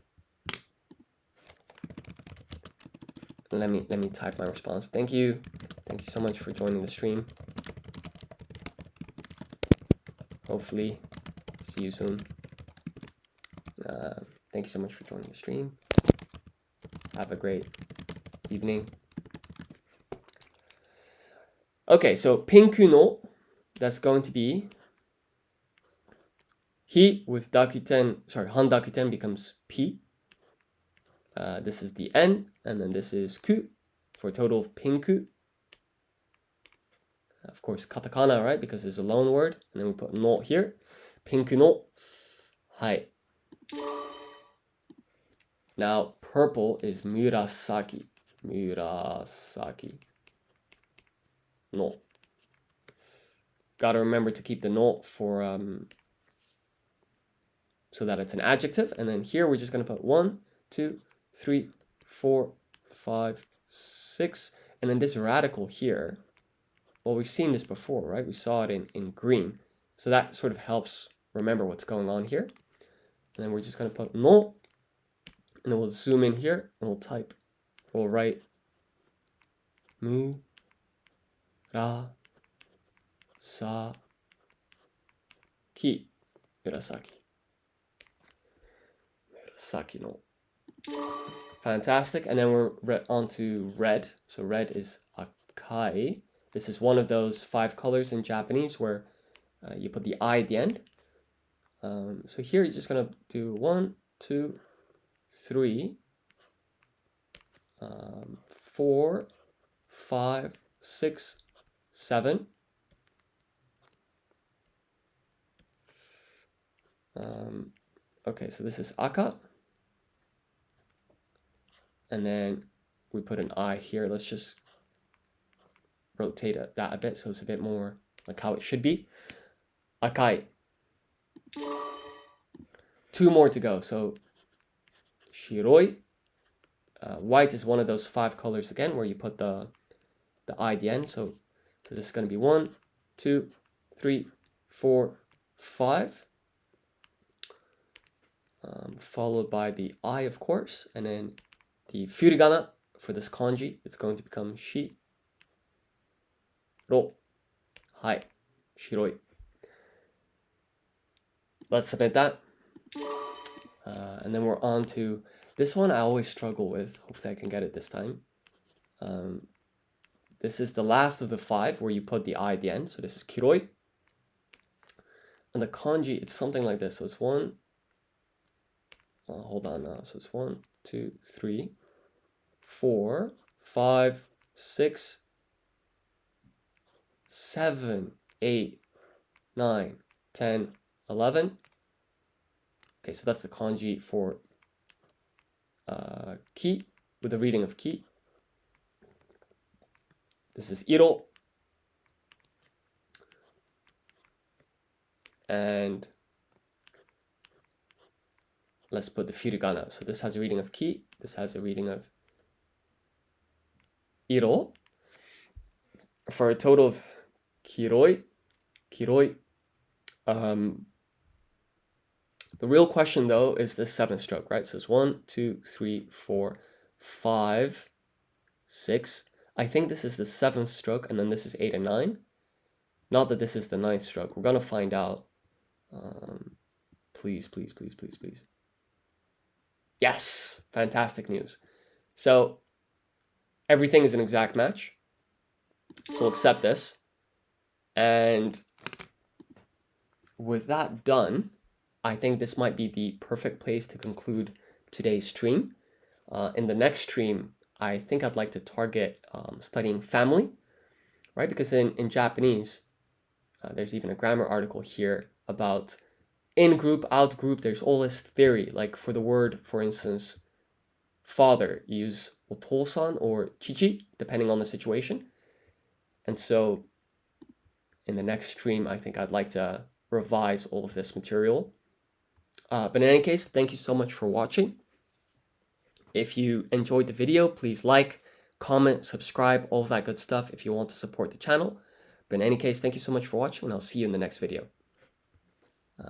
Let me type my response. Thank you so much for joining the stream. Hopefully see you soon. Thank you so much for joining the stream. Have a great evening. Okay, so pinku no, that's going to be hi with dakuten, sorry, han dakuten becomes p. This is the n, and then this is ku for a total of pinku. Of course, katakana, right? Because it's a loan word. And then we put no here. Pinku no. Hai. Now, purple is murasaki. Murasaki. No. Gotta remember to keep the no for so that it's an adjective. And then here we're just gonna put 1, 2, 3, 4, 5, 6. And then this radical here. Well, we've seen this before, right? We saw it in green. So that sort of helps remember what's going on here. And then we're just going to put no. And then we'll zoom in here and we'll type. We'll write mu, ra, sa, ki, murasaki. Murasaki no. Fantastic. And then we're on to red. So red is akai. This is one of those 5 colors in Japanese where you put the I at the end. So here you're just gonna do 1, 2, 3, 4, 5, 6, 7. Okay, so this is aka. And then we put an I here. Let's just rotate that a bit so it's a bit more like how it should be. Akai. 2 more to go. So shiroi. White is one of those 5 colors again where you put the I at the end. So this is going to be 1, 2, 3, 4, 5. Followed by the I, of course, and then the furigana for this kanji. It's going to become shi, ro, hai, shiroi. Let's submit that. And then we're on to this one. I always struggle with. Hopefully I can get it this time. This is the last of the 5 where you put the I at the end. So this is kiroi. And the kanji, it's something like this. So it's 1. Hold on now. So it's 1, 2, 3, 4, 5, 6, 7, 8, 9, 10, 11. Okay, so that's the kanji for ki, with the reading of ki. This is iro. And let's put the furigana. So this has a reading of ki. This has a reading of iro. For a total of kiroi. The real question though is this 7th stroke, right? So it's 1, 2, 3, 4, 5, 6. I think this is the 7th stroke, and then this is 8 and 9. Not that this is the 9th stroke. We're gonna find out. Please. Yes, fantastic news. So everything is an exact match. So we'll accept this. And with that done, I think this might be the perfect place to conclude today's stream. In the next stream, I think I'd like to target studying family, right? Because in Japanese, there's even a grammar article here about in-group, out-group. There's all this theory. Like for the word, for instance, father, you use otosan or chichi, depending on the situation. And so in the next stream, I think I'd like to revise all of this material. But in any case, thank you so much for watching. If you enjoyed the video, please like, comment, subscribe, all of that good stuff if you want to support the channel. But in any case, thank you so much for watching, and I'll see you in the next video.